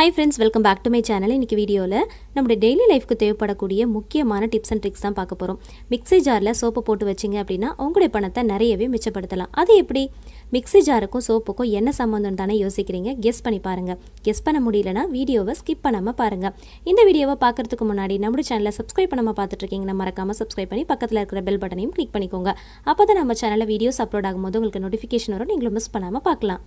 Hi friends, welcome back to my channel. இன்னைக்கு வீடியோல நம்மளுடைய டெய்லி லைஃப்க்கு தேவைப்படக்கூடிய முக்கியமான டிப்ஸ் அண்ட் ட்ரிக்ஸ் தான் பார்க்க போறோம். மிக்ஸி ஜார்ல சோப்பு போட்டு வச்சீங்க அப்படினா உங்களுடைய பணத்தை நிறையவே மிச்சப்படுத்தலாம். அது எப்படி? மிக்ஸி ஜாருக்கும் சோப்புக்கும் என்ன சம்பந்தம் தானே யோசிக்கிறீங்க? கெஸ் பண்ணி பாருங்க. கெஸ் பண்ண முடியலனா வீடியோவை ஸ்கிப் பண்ணாம பாருங்க. இந்த வீடியோவை பார்க்கிறதுக்கு முன்னாடி நம்ம சேனலை சப்ஸ்கிரைப் பண்ணாம பார்த்துட்டு இருக்கீங்கன்னா மறக்காம சப்ஸ்கிரைப் பண்ணி பக்கத்துல இருக்கிற பெல் பட்டனையும் கிளிக் பண்ணிக்கோங்க. அப்பதான் நம்ம சேனல்ல வீடியோஸ் அப்லோட் ஆகும்போது உங்களுக்கு நோட்டிஃபிகேஷன் வரும். நீங்களும் மிஸ் பண்ணாம பார்க்கலாம்.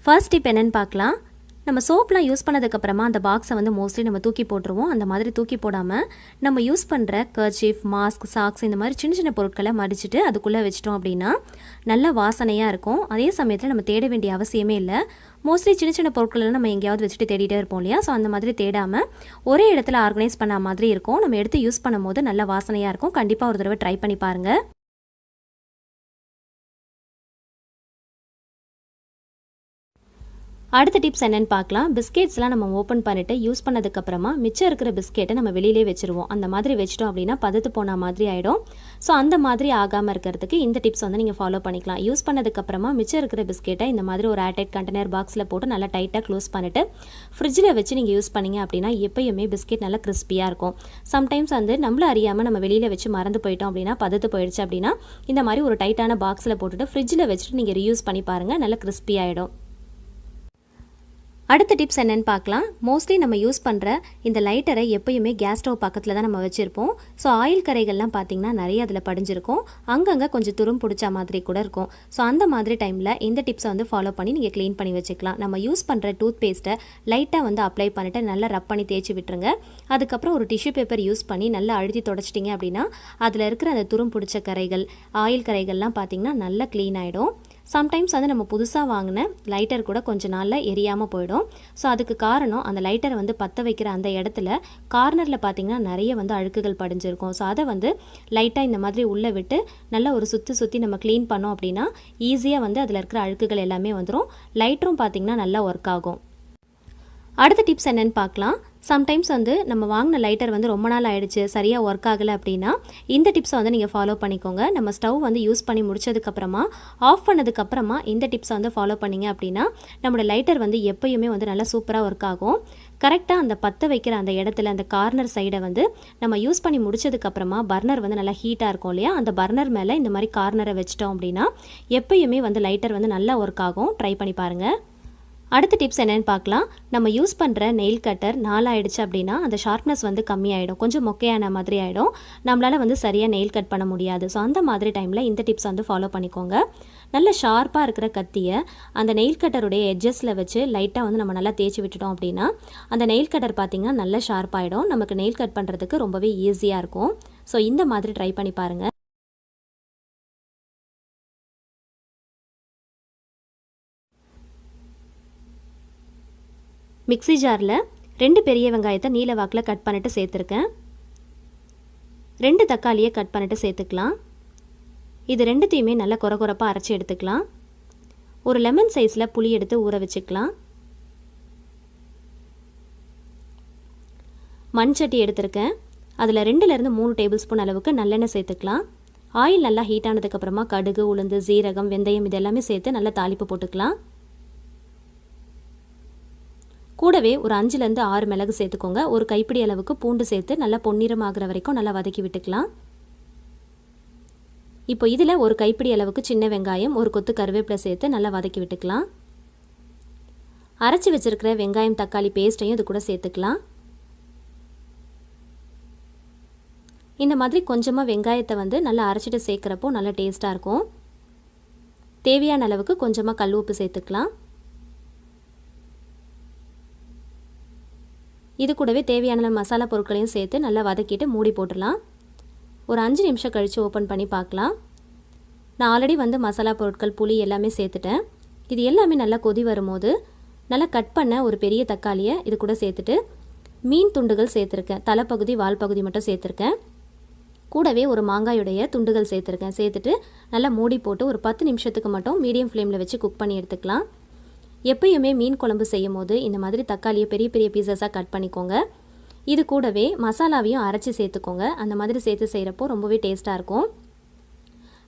ஃபர்ஸ்ட் டிப் என்னன்னு பார்க்கலாம். நம்ம சோப்லாம் யூஸ் பண்ணதுக்கப்புறமா அந்த பாக்ஸை வந்து மோஸ்ட்லி நம்ம தூக்கி போட்டுருவோம். அந்த மாதிரி தூக்கி போடாமல் நம்ம யூஸ் பண்ணுற கர்ச்சீஃப், மாஸ்க், சாக்ஸ் இந்த மாதிரி சின்ன சின்ன பொருட்களை மடிச்சுட்டு அதுக்குள்ளே வச்சிட்டோம் அப்படின்னா நல்ல வாசனையாக இருக்கும். அதே சமயத்தில் நம்ம தேட வேண்டிய அவசியமே இல்லை. மோஸ்ட்லி சின்ன சின்ன பொருட்களெல்லாம் நம்ம எங்கேயாவது வச்சுட்டு தேடிட்டே இருப்போம் இல்லையா? ஸோ அந்த மாதிரி தேடாமல் ஒரே இடத்துல ஆர்கனைஸ் பண்ண மாதிரி இருக்கும். நம்ம எடுத்து யூஸ் பண்ணும்போது நல்ல வாசனையாக இருக்கும். கண்டிப்பாக ஒரு தடவை ட்ரை பண்ணி பாருங்கள். அடுத்த டிப்ஸ் என்னன்னு பார்க்கலாம். பிஸ்கெட்ஸ்லாம் நம்ம ஓப்பன் பண்ணிட்டு யூஸ் பண்ணதுக்கப்புறமா மிச்சம் இருக்கிற பிஸ்கெட்டை நம்ம வெளியிலே வச்சுருவோம். அந்த மாதிரி வச்சிட்டோம் அப்படின்னா பதத்து போன மாதிரி ஆகிடும். ஸோ அந்த மாதிரி ஆகாமல் இருக்கிறதுக்கு இந்த டிப்ஸ் வந்து நீங்கள் ஃபாலோ பண்ணிக்கலாம். யூஸ் பண்ணதுக்கப்புறமா மிச்சம் இருக்கிற பிஸ்கெட்டை இந்த மாதிரி ஒரு ஏர்டைட் கண்டெய்னர் பாக்ஸில் போட்டு நல்லா டைட்டாக க்ளோஸ் பண்ணிவிட்டு ஃப்ரிட்ஜில் வச்சு நீங்கள் யூஸ் பண்ணிங்க அப்படின்னா எப்பயுமே பிஸ்கெட் நல்லா கிறிஸ்பியாக இருக்கும். சம்டைம்ஸ் வந்து நம்மள அறியாமல் நம்ம வெளியில் வச்சு மறந்து போயிட்டோம் அப்படின்னா பதத்து போயிடுச்சு அப்படின்னா இந்த மாதிரி ஒரு டைட்டான பாக்ஸில் போட்டுட்டு ஃப்ரிட்ஜில் வச்சுட்டு நீங்கள் ரீயூஸ் பண்ணி பாருங்கள். நல்லா கிறிஸ்பி ஆகிடும். அடுத்த டிப்ஸ் என்னன்னு பார்க்கலாம். மோஸ்ட்லி நம்ம யூஸ் பண்ணுற இந்த லைட்டரை எப்பயுமே கேஸ் ஸ்டவ் பக்கத்தில் தான் நம்ம வச்சுருப்போம். ஸோ ஆயில் கரைகள்லாம் பார்த்திங்கன்னா நிறைய அதில் படிஞ்சிருக்கும். அங்கங்கே கொஞ்சம் துரும் பிடிச்ச மாதிரி கூட இருக்கும். ஸோ அந்த மாதிரி டைமில் இந்த டிப்ஸை வந்து ஃபாலோ பண்ணி நீங்கள் க்ளீன் பண்ணி வச்சுக்கலாம். நம்ம யூஸ் பண்ணுற டூத் பேஸ்ட்டை லைட்டாக வந்து அப்ளை பண்ணிவிட்டு நல்லா ரப் பண்ணி தேய்ச்சி விட்டுருங்க. அதுக்கப்புறம் ஒரு டிஷ்யூ பேப்பர் யூஸ் பண்ணி நல்லா அழுத்தி தொடச்சிட்டிங்க அப்படின்னா அதில் இருக்கிற அந்த துரும் பிடிச்ச கரைகள், ஆயில் கரைகள்லாம் பார்த்திங்கன்னா நல்லா க்ளீன் ஆகிடும். சம்டைம்ஸ் வந்து நம்ம புதுசாக வாங்கின லைட்டர் கூட கொஞ்சம் நாளில் எரியாமல் போயிடும். ஸோ அதுக்கு காரணம் அந்த லைட்டரை வந்து பற்ற வைக்கிற அந்த இடத்துல கார்னரில் பார்த்திங்கன்னா நிறைய வந்து அழுக்குகள் படிஞ்சிருக்கும். ஸோ அதை வந்து லைட்டாக இந்த மாதிரி உள்ளே விட்டு நல்லா ஒரு சுற்றி நம்ம க்ளீன் பண்ணோம் அப்படின்னா ஈஸியாக வந்து அதில் இருக்கிற அழுக்குகள் எல்லாமே வந்துடும். லைட்டரும் பார்த்திங்கன்னா நல்லா ஒர்க் ஆகும். அடுத்த டிப்ஸ் என்னன்னு பார்க்கலாம். சம்டைம்ஸ் வந்து நம்ம வாங்கின லைட்டர் வந்து ரொம்ப நாள் ஆகிடுச்சு, சரியாக ஒர்க் ஆகலை அப்படின்னா இந்த டிப்ஸை வந்து நீங்கள் ஃபாலோ பண்ணிக்கோங்க. நம்ம ஸ்டவ் வந்து யூஸ் பண்ணி முடிச்சதுக்கப்புறமா ஆஃப் பண்ணதுக்கப்புறமா இந்த டிப்ஸை வந்து ஃபாலோ பண்ணிங்க அப்படின்னா நம்மளோட லைட்டர் வந்து எப்பயுமே வந்து நல்லா சூப்பராக ஒர்க் ஆகும். கரெக்டாக அந்த பற்ற வைக்கிற அந்த இடத்துல அந்த கார்னர் சைடை வந்து நம்ம யூஸ் பண்ணி முடிச்சதுக்கப்புறமா பர்னர் வந்து நல்லா ஹீட்டாக இருக்கும் இல்லையா? அந்த பர்னர் மேலே இந்த மாதிரி கார்னரை வச்சிட்டோம் அப்படின்னா எப்பயுமே வந்து லைட்டர் வந்து நல்லா ஒர்க் ஆகும். ட்ரை பண்ணி பாருங்கள். அடுத்த டிப்ஸ் என்னென்னு பார்க்கலாம். நம்ம யூஸ் பண்ணுற நெயில் கட்டர் நாளாயிடுச்சு அப்படின்னா அந்த ஷார்ப்னஸ் வந்து கம்மியாயிடும், கொஞ்சம் மொக்கையான மாதிரி ஆகிடும். நம்மளால் வந்து சரியாக நெயில் கட் பண்ண முடியாது. ஸோ அந்த மாதிரி டைமில் இந்த டிப்ஸ் வந்து ஃபாலோ பண்ணிக்கோங்க. நல்ல ஷார்ப்பாக இருக்கிற கத்தியை அந்த நெயில் கட்டருடைய எட்ஜஸில் வச்சு லைட்டாக வந்து நம்ம நல்லா தேய்ச்சி விட்டுட்டோம் அப்படின்னா அந்த நெயில் கட்டர் பார்த்திங்கன்னா நல்ல ஷார்ப்பாகிடும். நமக்கு நெயில் கட் பண்ணுறதுக்கு ரொம்பவே ஈஸியாக இருக்கும். ஸோ இந்த மாதிரி ட்ரை பண்ணி பாருங்கள். மிக்ஸி ஜாரில் 2 பெரிய வெங்காயத்தை நீல வாக்கில் கட் பண்ணிட்டு சேர்த்துருக்கேன். 2 தக்காளியை கட் பண்ணிட்டு சேர்த்துக்கலாம். இது ரெண்டுத்தையுமே நல்லா கொரகொரப்பாக அரைச்சி எடுத்துக்கலாம். ஒரு லெமன் சைஸில் புளி எடுத்து ஊற வச்சுக்கலாம். மண் சட்டி எடுத்திருக்கேன். அதில் 2லேருந்து 3 டேபிள் ஸ்பூன் அளவுக்கு நல்லெண்ணெய் சேர்த்துக்கலாம். ஆயில் நல்லா ஹீட் ஆனதுக்கப்புறமா கடுகு, உளுந்து, சீரகம், வெந்தயம் இதெல்லாமே சேர்த்து நல்லா தாளிப்பு போட்டுக்கலாம். கூடவே ஒரு 5லேருந்து 6 மிளகு சேர்த்துக்கோங்க. ஒரு கைப்பிடி அளவுக்கு பூண்டு சேர்த்து நல்லா பொன்னிறம் ஆகிற வரைக்கும் நல்லா வதக்கி விட்டுக்கலாம். இப்போ இதில் ஒரு கைப்பிடி அளவுக்கு சின்ன வெங்காயம், ஒரு கொத்து கருவேப்பிலை சேர்த்து நல்லா வதக்கி விட்டுக்கலாம். அரைச்சி வச்சிருக்கிற வெங்காயம் தக்காளி பேஸ்ட்டையும் இது கூட சேர்த்துக்கலாம். இந்த மாதிரி கொஞ்சமாக வெங்காயத்தை வந்து நல்லா அரைச்சிட்டு சேர்க்குறப்போ நல்லா டேஸ்ட்டாக இருக்கும். தேவையான அளவுக்கு கொஞ்சமாக கல் உப்பு சேர்த்துக்கலாம். இது கூடவே தேவையான மசாலா பொருட்களையும் சேர்த்து நல்லா வதக்கிட்டு மூடி போட்டுடலாம். ஒரு 5 நிமிஷம் கழித்து ஓப்பன் பண்ணி பார்க்கலாம். நான் ஆல்ரெடி வந்து மசாலா பொருட்கள், புளி எல்லாமே சேர்த்துட்டேன். இது எல்லாமே நல்லா கொதி வரும்போது நல்லா கட் பண்ண ஒரு பெரிய தக்காளியை இது கூட சேர்த்துட்டு மீன் துண்டுகள் சேர்த்துருக்கேன். தலைப்பகுதி, வால் பகுதி மட்டும் சேர்த்துருக்கேன். கூடவே ஒரு மாங்காயுடைய துண்டுகள் சேர்த்துருக்கேன். சேர்த்துட்டு நல்லா மூடி போட்டு ஒரு 10 நிமிஷத்துக்கு மட்டும் மீடியம் ஃப்ளேமில் வச்சு குக் பண்ணி எடுத்துக்கலாம். எப்பயுமே மீன் குழம்பு செய்யும் போது இந்த மாதிரி தக்காளியை பெரிய பெரிய பீசஸாக கட் பண்ணிக்கோங்க. இது கூடவே மசாலாவையும் அரைச்சி சேர்த்துக்கோங்க. அந்த மாதிரி சேர்த்து செய்கிறப்போ ரொம்பவே டேஸ்ட்டாக இருக்கும்.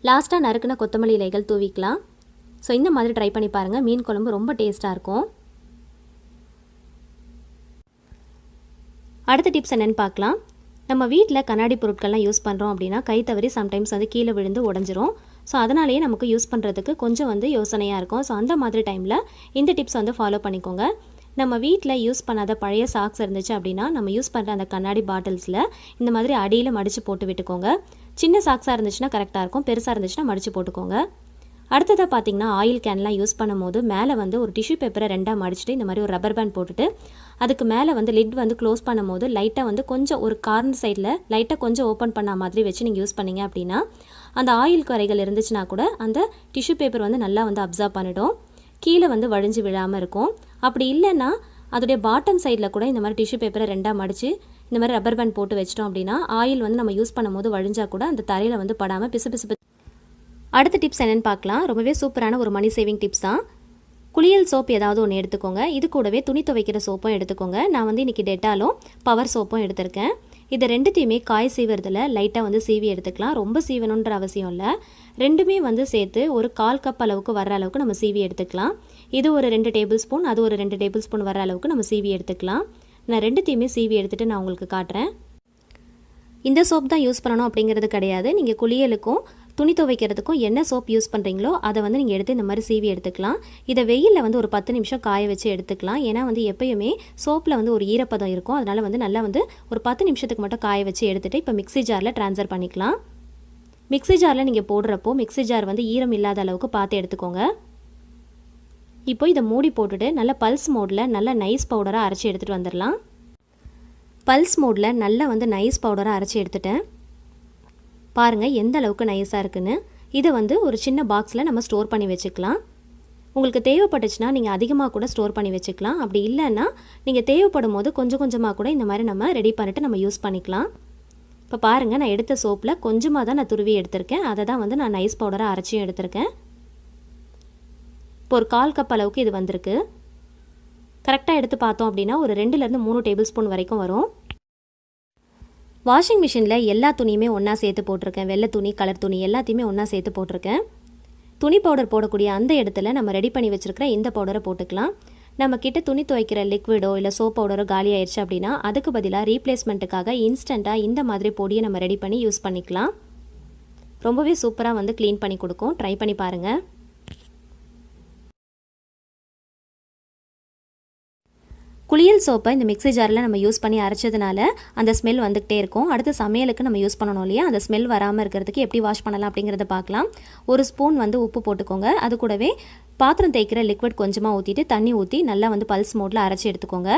லாஸ்ட்டாக நறுக்குன கொத்தமல்லி இலைகள் தூவிக்கலாம். ஸோ இந்த மாதிரி ட்ரை பண்ணி பாருங்கள். மீன் குழம்பு ரொம்ப டேஸ்ட்டாக இருக்கும். அடுத்த டிப்ஸ் என்னென்னு பார்க்கலாம். நம்ம வீட்டில் கண்ணாடி பொருட்கள்லாம் யூஸ் பண்ணுறோம் அப்படின்னா கை தவறி சம்டைம்ஸ் வந்து கீழே விழுந்து உடஞ்சிரும். ஸோ அதனாலேயே நமக்கு யூஸ் பண்ணுறதுக்கு கொஞ்சம் வந்து யோசனையாக இருக்கும். ஸோ அந்த மாதிரி டைமில் இந்த டிப்ஸ் வந்து ஃபாலோ பண்ணிக்கோங்க. நம்ம வீட்டில் யூஸ் பண்ணாத பழைய சாக்ஸ் இருந்துச்சு அப்படின்னா நம்ம யூஸ் பண்ணுற அந்த கண்ணாடி பாட்டில்ஸில் இந்த மாதிரி அடியில் மடித்து போட்டு விட்டுக்கோங்க. சின்ன சாக்ஸாக இருந்துச்சுன்னா கரெக்டாக இருக்கும், பெருசாக இருந்துச்சுன்னா மடித்து போட்டுக்கோங்க. அடுத்ததாக பார்த்தீங்கன்னா ஆயில் கேன்லாம் யூஸ் பண்ணும்போது மேலே வந்து ஒரு டிஷ்யூ பேப்பரை ரெண்டாக மடிச்சுட்டு இந்த மாதிரி ஒரு ரப்பர் பேண்ட் போட்டுட்டு அதுக்கு மேலே வந்து லிட் வந்து க்ளோஸ் பண்ணும்போது லைட்டாக வந்து கொஞ்சம் ஒரு கார்னர் சைடில் லைட்டாக கொஞ்சம் ஓப்பன் பண்ண மாதிரி வச்சு நீங்கள் யூஸ் பண்ணிங்க அப்படின்னா அந்த ஆயில் கரைகள் இருந்துச்சுன்னா கூட அந்த டிஷ்யூ பேப்பர் வந்து நல்லா வந்து அப்சர்வ் பண்ணிடும், கீழே வந்து வழிஞ்சு விழாமல் இருக்கும். அப்படி இல்லைன்னா அதோடைய பாட்டம் சைடில் கூட இந்த மாதிரி டிஷ்யூ பேப்பரை ரெண்டாக மடித்து இந்த மாதிரி ரப்பர் பேண்ட் போட்டு வச்சிட்டோம் அப்படின்னா ஆயில் வந்து நம்ம யூஸ் பண்ணும்போது வழிஞ்சால் கூட அந்த தரையில் வந்து படாமல் பிசு. அடுத்த டிப்ஸ் என்னென்னு பார்க்கலாம். ரொம்பவே சூப்பரான ஒரு மணி சேவிங் டிப்ஸ் தான். குளியல் சோப் ஏதாவது ஒன்று எடுத்துக்கோங்க. இது கூடவே துணி துவைக்கிற சோப்பும் எடுத்துக்கோங்க. நான் வந்து இன்றைக்கி டெட்டாலும் பவர் சோப்பும் எடுத்திருக்கேன். இது ரெண்டுத்தையுமே காய் சீவுறதுல லைட்டாக வந்து சீவி எடுத்துக்கலாம். ரொம்ப சீவணுன்ற அவசியம் இல்லை. ரெண்டுமே வந்து சேர்த்து ஒரு 1/4 கப் அளவுக்கு வர்ற அளவுக்கு நம்ம சீவி எடுத்துக்கலாம். இது ஒரு 2 டேபிள் ஸ்பூன், அது ஒரு 2 டேபிள் ஸ்பூன் வர அளவுக்கு நம்ம சீவி எடுத்துக்கலாம். நான் ரெண்டுத்தையுமே சீவி எடுத்துகிட்டு நான் உங்களுக்கு காட்டுறேன். இந்த சோப் தான் யூஸ் பண்ணணும் அப்படிங்கிறது கிடையாது. நீங்கள் குளியலுக்கும் துணி துவைக்கிறதுக்கும் என்ன சோப் யூஸ் பண்ணுறீங்களோ அதை வந்து நீங்கள் எடுத்து இந்த மாதிரி சீவி எடுத்துக்கலாம். இதை வெயிலில் வந்து ஒரு 10 நிமிஷம் காய வச்சு எடுத்துக்கலாம். ஏன்னா வந்து எப்பயுமே சோப்பில் வந்து ஒரு ஈரப்பதம் இருக்கும். அதனால் வந்து நல்லா வந்து ஒரு 10 நிமிஷத்துக்கு மட்டும் காய வச்சு எடுத்துகிட்டு இப்போ மிக்ஸி ஜாரில் ட்ரான்ஸ்ஃபர் பண்ணிக்கலாம். மிக்ஸி ஜாரில் நீங்கள் போடுறப்போ மிக்ஸி ஜார் வந்து ஈரம் இல்லாத அளவுக்கு பார்த்து எடுத்துக்கோங்க. இப்போ இதை மூடி போட்டுட்டு நல்லா பல்ஸ் மோடில் நல்லா நைஸ் பவுடராக அரைச்சி எடுத்துகிட்டு வந்துடலாம். பல்ஸ் மோடில் நல்லா வந்து நைஸ் பவுடராக அரைச்சி எடுத்துட்டேன். பாருங்கள் எந்த அளவுக்கு நைஸாக இருக்குன்னு. இதை வந்து ஒரு சின்ன பாக்ஸில் நம்ம ஸ்டோர் பண்ணி வச்சுக்கலாம். உங்களுக்கு தேவைப்பட்டுச்சுன்னா நீங்கள் அதிகமாக கூட ஸ்டோர் பண்ணி வச்சுக்கலாம். அப்படி இல்லைன்னா நீங்கள் தேவைப்படும் போது கொஞ்சம் கொஞ்சமாக கூட இந்த மாதிரி நம்ம ரெடி பண்ணிவிட்டு நம்ம யூஸ் பண்ணிக்கலாம். இப்போ பாருங்கள் நான் எடுத்த சோப்பில் கொஞ்சமாக தான் நான் துருவி எடுத்திருக்கேன். அதை தான் வந்து நான் நைஸ் பவுடராக அரைச்சியும் எடுத்திருக்கேன். இப்போ ஒரு 1/4 கப் அளவுக்கு இது வந்திருக்கு. கரெக்டாக எடுத்து பார்த்தோம் அப்படின்னா ஒரு 2லேருந்து 3 டேபிள் ஸ்பூன் வரைக்கும் வரும். வாஷிங் மிஷினில் எல்லா துணியுமே ஒன்றா சேர்த்து போட்டிருக்கேன். வெள்ளை துணி, கலர் துணி எல்லாத்தையுமே ஒன்றா சேர்த்து போட்டிருக்கேன். துணி பவுடர் போடக்கூடிய அந்த இடத்துல நம்ம ரெடி பண்ணி வச்சுருக்கிற இந்த பவுடரை போட்டுக்கலாம். நம்ம கிட்ட துணி துவைக்கிற லிக்விடோ இல்லை சோப் பவுடரோ காலி ஆயிடுச்சு அப்படின்னா அதுக்கு பதிலாக ரீப்ளேஸ்மெண்ட்டுக்காக இன்ஸ்டண்ட்டாக இந்த மாதிரி பொடியை நம்ம ரெடி பண்ணி யூஸ் பண்ணிக்கலாம். ரொம்பவே சூப்பராக வந்து க்ளீன் பண்ணி கொடுக்கும். ட்ரை பண்ணி பாருங்கள். குளியல் சோப்பை இந்த மிக்ஸி ஜாரில் நம்ம யூஸ் பண்ணி அரைச்சதுனால அந்த ஸ்மெல் வந்துகிட்டே இருக்கும். அடுத்து சமையலுக்கு நம்ம யூஸ் பண்ணணும் இல்லையா, அந்த ஸ்மெல் வராமல் இருக்கிறதுக்கு எப்படி வாஷ் பண்ணலாம் அப்படிங்கிறத பார்க்கலாம். ஒரு ஸ்பூன் வந்து உப்பு போட்டுக்கோங்க. அது கூடவே பாத்திரம் தேய்க்கிற லிக்விட் கொஞ்சமாக ஊற்றிட்டு தண்ணி ஊற்றி நல்லா வந்து பல்ஸ் மோடில் அரைச்சி எடுத்துக்கோங்க.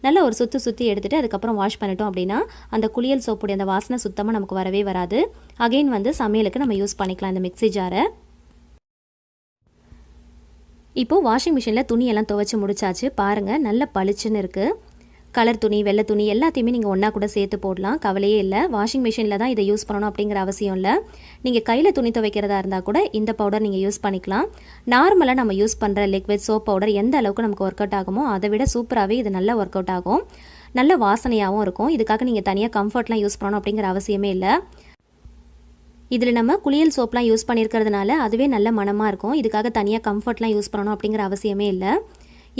நல்லா ஒரு சுற்றி எடுத்துகிட்டு அதுக்கப்புறம் வாஷ் பண்ணிட்டோம் அப்படின்னா அந்த குளியல் சோப்புடைய அந்த வாசனை சுத்தமாக நமக்கு வரவே வராது. அகைன் வந்து சமையலுக்கு நம்ம யூஸ் பண்ணிக்கலாம் இந்த மிக்ஸி ஜாரை. இப்போது வாஷிங் மிஷினில் துணியெல்லாம் துவைச்சி முடிச்சாச்சு. பாருங்கள் நல்ல பளிச்சுன்னு இருக்குது. கலர் துணி, வெள்ளை துணி எல்லாத்தையுமே நீங்கள் ஒன்றா கூட சேர்த்து போடலாம். கவலையே இல்லை. வாஷிங் மிஷினில் தான் இதை யூஸ் பண்ணணும் அப்படிங்கிற அவசியம் இல்லை. நீங்கள் கையில் துணி துவைக்கிறதா இருந்தால் கூட இந்த பவுடர் நீங்கள் யூஸ் பண்ணிக்கலாம். நார்மலாக நம்ம யூஸ் பண்ணுற லிக்விட் சோப் பவுடர் எந்த அளவுக்கு நமக்கு ஒர்க் அவுட் ஆகுமோ அதை விட சூப்பராகவே இது நல்லா ஒர்க் அவுட் ஆகும். நல்ல வாசனையாகவும் இருக்கும். இதுக்காக நீங்கள் தனியாக கம்ஃபர்ட்லாம் யூஸ் பண்ணணும் அப்படிங்கிற அவசியமே இல்லை. இதில் நம்ம குளியல் சோப்லாம் யூஸ் பண்ணியிருக்கிறதுனால அதுவே நல்ல மனமாக இருக்கும். இதுக்காக தனியாக கம்ஃபர்ட்லாம் யூஸ் பண்ணணும் அப்படிங்கிற அவசியமே இல்லை.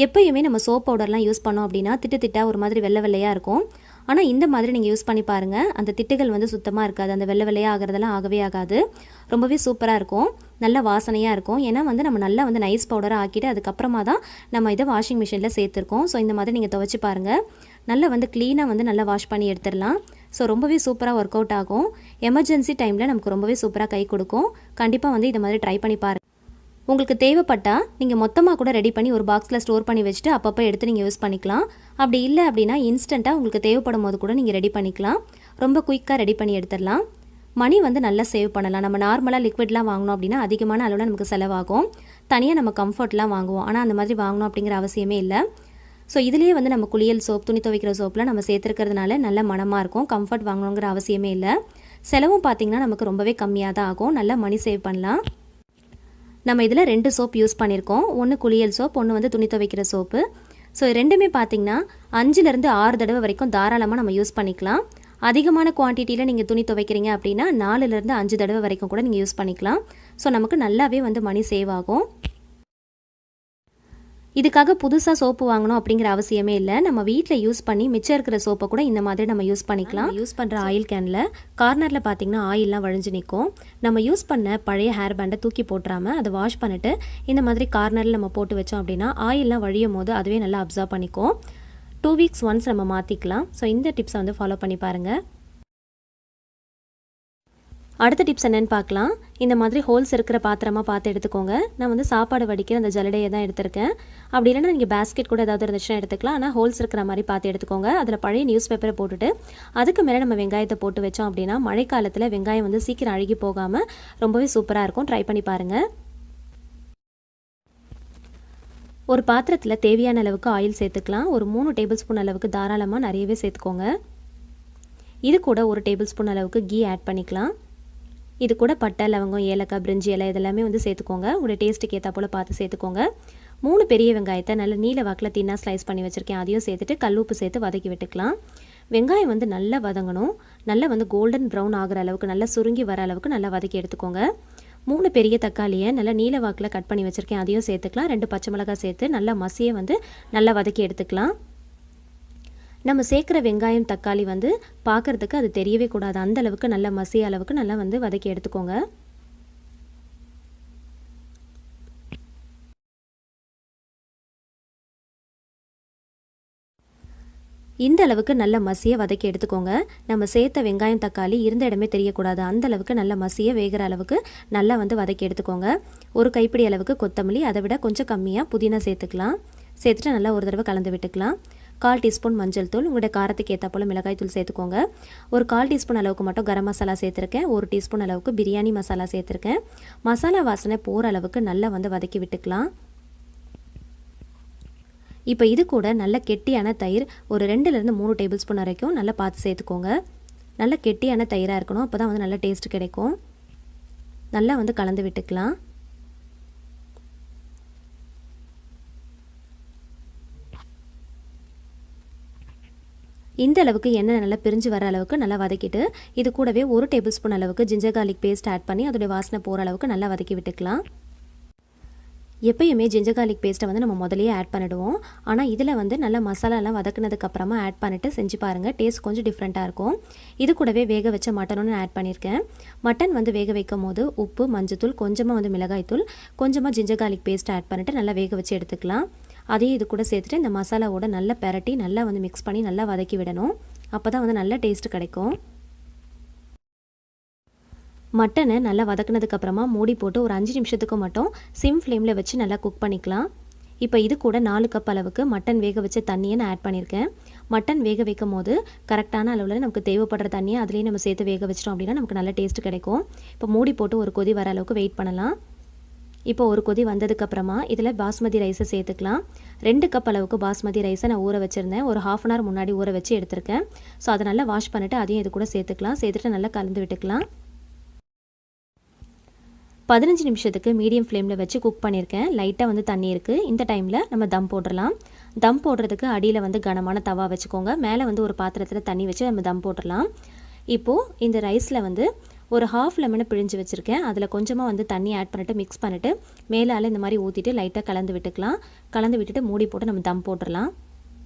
எப்போயுமே நம்ம சோப் பவுடர்லாம் யூஸ் பண்ணோம் அப்படின்னா திட்டா ஒரு மாதிரி வெள்ளை வெள்ளையாக இருக்கும். ஆனால் இந்த மாதிரி நீங்கள் யூஸ் பண்ணி பாருங்கள், அந்த திட்டுகள் வந்து சுத்தமாக இருக்காது. அந்த வெள்ளை வெள்ளையாக ஆகிறதெல்லாம் ஆகவே ஆகாது. ரொம்பவே சூப்பராக இருக்கும். நல்ல வாசனையாக இருக்கும். ஏன்னா வந்து நம்ம நல்லா வந்து நைஸ் பவுடராக ஆக்கிட்டு அதுக்கப்புறமா தான் நம்ம இதை வாஷிங் மிஷினில் சேர்த்துருக்கோம். ஸோ இந்த மாதிரி நீங்கள் துவைச்சி பாருங்கள். நல்லா வந்து க்ளீனாக வந்து நல்லா வாஷ் பண்ணி எடுத்துடலாம். ஸோ ரொம்பவே சூப்பராக ஒர்க் அவுட் ஆகும். எமர்ஜென்சி டைமில் நமக்கு ரொம்பவே சூப்பராக கை கொடுக்கும். கண்டிப்பாக வந்து இது மாதிரி ட்ரை பண்ணி பாருங்கள். உங்களுக்கு தேவைப்பட்டால் நீங்கள் மொத்தமாக கூட ரெடி பண்ணி ஒரு பாக்ஸில் ஸ்டோர் பண்ணி வச்சுட்டு அப்பப்போ எடுத்து நீங்கள் யூஸ் பண்ணிக்கலாம். அப்படி இல்லை அப்படின்னா இன்ஸ்டண்ட்டாக உங்களுக்கு தேவைப்படும் போது கூட நீங்கள் ரெடி பண்ணிக்கலாம். ரொம்ப குயிக்காக ரெடி பண்ணி எடுத்துடலாம். மணி வந்து நல்லா சேவ் பண்ணலாம். நம்ம நார்மலாக லிக்விட்லாம் வாங்கினோம் அப்படின்னா அதிகமான அளவில் நமக்கு செலவாகும். தனியாக நம்ம கம்ஃபர்ட்லாம் வாங்குவோம். ஆனால் அந்த மாதிரி வாங்கணும் அப்படிங்கிற அவசியமே இல்லை. ஸோ இதுலேயே வந்து நம்ம குளியல் சோப், துணி துவைக்கிற சோப்லாம் நம்ம சேர்த்துருக்கிறதுனால நல்ல மனமாக இருக்கும். கம்ஃபர்ட் வாங்கணுங்கிற அவசியமே இல்லை. செலவும் பார்த்திங்கன்னா நமக்கு ரொம்பவே கம்மியாக தான் ஆகும். நல்லா மணி சேவ் பண்ணலாம். நம்ம இதில் 2 சோப் யூஸ் பண்ணியிருக்கோம். ஒன்று குளியல் சோப், ஒன்று வந்து துணி துவைக்கிற சோப்பு. ஸோ ரெண்டுமே பார்த்திங்கன்னா 5லேருந்து 6 தடவை வரைக்கும் தாராளமாக நம்ம யூஸ் பண்ணிக்கலாம். அதிகமான குவான்டிட்டியில் நீங்கள் துணி துவைக்கிறீங்க அப்படின்னா 4லேருந்து 5 தடவை வரைக்கும் கூட நீங்கள் யூஸ் பண்ணிக்கலாம். ஸோ நமக்கு நல்லாவே வந்து மணி சேவ் ஆகும். இதுக்காக புதுசாக சோப்பு வாங்கணும் அப்படிங்கிற அவசியமே இல்லை. நம்ம வீட்டில் யூஸ் பண்ணி மிச்சம் இருக்கிற சோப்பை கூட இந்த மாதிரி நம்ம யூஸ் பண்ணிக்கலாம். யூஸ் பண்ணுற ஆயில் கேனில் கார்னரில் பார்த்திங்கன்னா ஆயிலெலாம் வழிஞ்சு நிற்கும். நம்ம யூஸ் பண்ண பழைய ஹேர் பேண்டை தூக்கி போட்டுறாமல் அதை வாஷ் பண்ணிவிட்டு இந்த மாதிரி கார்னரில் நம்ம போட்டு வச்சோம் அப்படின்னா ஆயிலெலாம் வழியும் போது அதுவே நல்லா அப்சர்வ் பண்ணிக்கும். 2 வீக்ஸ் ஒன்ஸ் நம்ம மாற்றிக்கலாம். ஸோ இந்த டிப்ஸை வந்து ஃபாலோ பண்ணி பாருங்கள். அடுத்த டிப்ஸ் என்னென்னு பார்க்கலாம். இந்த மாதிரி ஹோல்ஸ் இருக்கிற பாத்திரமாக பார்த்து எடுத்துக்கோங்க. நான் வந்து சாப்பாடு வடிக்கிற அந்த ஜல்லடையை தான் எடுத்திருக்கேன். அப்படி இல்லைன்னா நீங்கள் பேஸ்கெட் கூட ஏதாவது இருந்துச்சுன்னா எடுத்துக்கலாம். ஆனால் ஹோல்ஸ் இருக்கிற மாதிரி பார்த்து எடுத்துக்கோங்க. அதில் பழைய நியூஸ் பேப்பரை போட்டுட்டு அதுக்கு மேலே நம்ம வெங்காயத்தை போட்டு வச்சோம் அப்படின்னா மழைக்காலத்தில் வெங்காயம் வந்து சீக்கிரம் அழுகி போகாமல் ரொம்பவே சூப்பராக இருக்கும். ட்ரை பண்ணி பாருங்கள். ஒரு பாத்திரத்தில் தேவையான அளவுக்கு ஆயில் சேர்த்துக்கலாம். ஒரு 3 டேபிள் ஸ்பூன் அளவுக்கு தாராளமாக நிறையவே சேர்த்துக்கோங்க. இது கூட 1 டேபிள் ஸ்பூன் அளவுக்கு கீ ஆட் பண்ணிக்கலாம். இது கூட பட்டை, லவங்கம், ஏலக்காய், பிரிஞ்சி இலை இதெல்லாமே வந்து சேர்த்துக்கோங்க. உங்களோட டேஸ்ட்டுக்கு ஏற்றா போல் பார்த்து சேர்த்துக்கோங்க. 3 பெரிய வெங்காயத்தை நல்ல நீல வாக்கில் தின்னா ஸ்லைஸ் பண்ணி வச்சுருக்கேன். அதையும் சேர்த்துட்டு கல்லுப்பு சேர்த்து வதக்கி விட்டுக்கலாம். வெங்காயம் வந்து நல்லா வதங்கணும். நல்லா வந்து கோல்டன் ப்ரௌன் ஆகிற அளவுக்கு நல்லா சுருங்கி வர அளவுக்கு நல்லா வதக்கி எடுத்துக்கோங்க. 3 பெரிய தக்காளியை நல்லா நீல வாக்கில் கட் பண்ணி வச்சுருக்கேன். அதையும் சேர்த்துக்கலாம். 2 பச்சை மிளகாய் சேர்த்து நல்லா மசியை வந்து நல்லா வதக்கி எடுத்துக்கலாம். நம்ம சேர்க்குற வெங்காயம் தக்காளி வந்து பார்க்குறதுக்கு அது தெரியவே கூடாது. அந்த அளவுக்கு நல்லா மசிய அளவுக்கு நல்லா வந்து வதக்கி எடுத்துக்கோங்க. இந்த அளவுக்கு நல்ல மசியை வதக்கி எடுத்துக்கோங்க. நம்ம சேர்த்த வெங்காயம் தக்காளி இருந்த இடமே தெரியக்கூடாது. அந்த அளவுக்கு நல்ல மசியை வேகிற அளவுக்கு நல்லா வந்து வதக்கி எடுத்துக்கோங்க. ஒரு கைப்பிடி அளவுக்கு கொத்தமல்லி, அதை விட கொஞ்சம் கம்மியாக புதினா சேர்த்துக்கலாம். சேர்த்துட்டு நல்லா ஒரு தடவை கலந்து விட்டுக்கலாம். 1/4 டீஸ்பூன் மஞ்சள் தூள், உங்களுடைய காரத்துக்கு ஏற்ற போல் மிளகாய் தூள் சேர்த்துக்கோங்க. ஒரு 1/4 டீஸ்பூன் அளவுக்கு மட்டும் கரம் மசாலா சேர்த்துருக்கேன். 1 டீஸ்பூன் அளவுக்கு பிரியாணி மசாலா சேர்த்துருக்கேன். மசாலா வாசனை போகிற அளவுக்கு நல்லா வந்து வதக்கி விட்டுக்கலாம். இப்போ இது கூட நல்ல கெட்டியான தயிர் ஒரு 2லேருந்து 3 டேபிள் ஸ்பூன் வரைக்கும் நல்லா பார்த்து சேர்த்துக்கோங்க. நல்ல கெட்டியான தயிராக இருக்கணும். அப்போ தான் வந்து நல்ல டேஸ்ட் கிடைக்கும். நல்லா வந்து கலந்து விட்டுக்கலாம். இந்த அளவுக்கு எண்ணெய் நல்லா பிரிஞ்சு வர அளவுக்கு நல்லா வதக்கிட்டு இது கூடவே 1 டேபிள் ஸ்பூன் அளவுக்கு ஜிஞ்சர் கார்லிக் பேஸ்ட் ஆட் பண்ணி அதோடைய வாசனை போகிற அளவுக்கு நல்லா வதக்கி விட்டுக்கலாம். எப்பயுமே ஜிஞ்சர் கார்லிக் பேஸ்ட்டை வந்து நம்ம முதலையே ஆட் பண்ணிடுவோம். ஆனால் இதில் வந்து நல்லா மசாலாலாம் வதக்குனதுக்கப்புறமா ஆட் பண்ணிவிட்டு செஞ்சு பாருங்கள். டேஸ்ட் கொஞ்சம் டிஃப்ரெண்ட்டாக இருக்கும். இது கூடவே வேக வச்ச மட்டனும் ஆட் பண்ணியிருக்கேன். மட்டன் வந்து வேக வைக்கும் போது உப்பு, மஞ்சத்தூள், கொஞ்சமாக வந்து மிளகாய்த்தூள், கொஞ்சமாக ஜிஞ்சர் கார்லிக் பேஸ்ட் ஆட் பண்ணிவிட்டு நல்லா வேக வச்சு எடுத்துக்கலாம். அதையும் இது கூட சேர்த்துட்டு இந்த மசாலாவோட நல்லா பெரட்டி நல்லா வந்து மிக்ஸ் பண்ணி நல்லா வதக்கி விடணும். அப்போ தான் வந்து நல்ல டேஸ்ட் கிடைக்கும். மட்டனை நல்லா வதக்குனதுக்கப்புறமா மூடி போட்டு ஒரு 5 நிமிஷத்துக்கு மட்டும் சிம் ஃப்ளேமில் வச்சு நல்லா குக் பண்ணிக்கலாம். இப்போ இது கூட 4 கப் அளவுக்கு மட்டன் வேக வச்ச தண்ணியை நான் ஆட் பண்ணியிருக்கேன். மட்டன் வேக வைக்கும் போது கரெக்டான அளவில் நமக்கு தேவைப்படுற தண்ணியை அதுலேயே நம்ம சேர்த்து வேக வச்சிட்டோம் அப்படின்னா நமக்கு நல்ல டேஸ்ட் கிடைக்கும். இப்போ மூடி போட்டு ஒரு கொதி வர அளவுக்கு வெயிட் பண்ணலாம். இப்போ ஒரு கொதி வந்ததுக்கப்புறமா இதில் பாஸ்மதி ரைஸை சேர்த்துக்கலாம். 2 கப் அளவுக்கு பாஸ்மதி ரைஸை நான் ஊற வச்சுருந்தேன். ஒரு 1/2 அன் ஹவர் முன்னாடி ஊற வச்சு எடுத்திருக்கேன். ஸோ அதை நல்லா வாஷ் பண்ணிவிட்டு அதையும் இது கூட சேர்த்துக்கலாம். சேர்த்துட்டு நல்லா கலந்து விட்டுக்கலாம். 15 நிமிஷத்துக்கு மீடியம் ஃப்ளேமில் வச்சு குக் பண்ணியிருக்கேன். லைட்டாக வந்து தண்ணி இருக்குது. இந்த டைமில் நம்ம தம் போட்டுடலாம். தம் போடுறதுக்கு அடியில் வந்து கனமான தவா வச்சுக்கோங்க. மேலே வந்து ஒரு பாத்திரத்தில் தண்ணி வச்சு நம்ம தம் போட்டுடலாம். இப்போது இந்த ரைஸில் வந்து ஒரு 1/2 லெமனை பிழிஞ்சு வச்சுருக்கேன். அதில் கொஞ்சமாக வந்து தண்ணி ஆட் பண்ணிவிட்டு மிக்ஸ் பண்ணிவிட்டு மேலால் இந்த மாதிரி ஊற்றிட்டு லைட்டாக கலந்து விட்டுக்கலாம். கலந்து விட்டுட்டு மூடி போட்டு நம்ம தம் போட்டுடலாம்.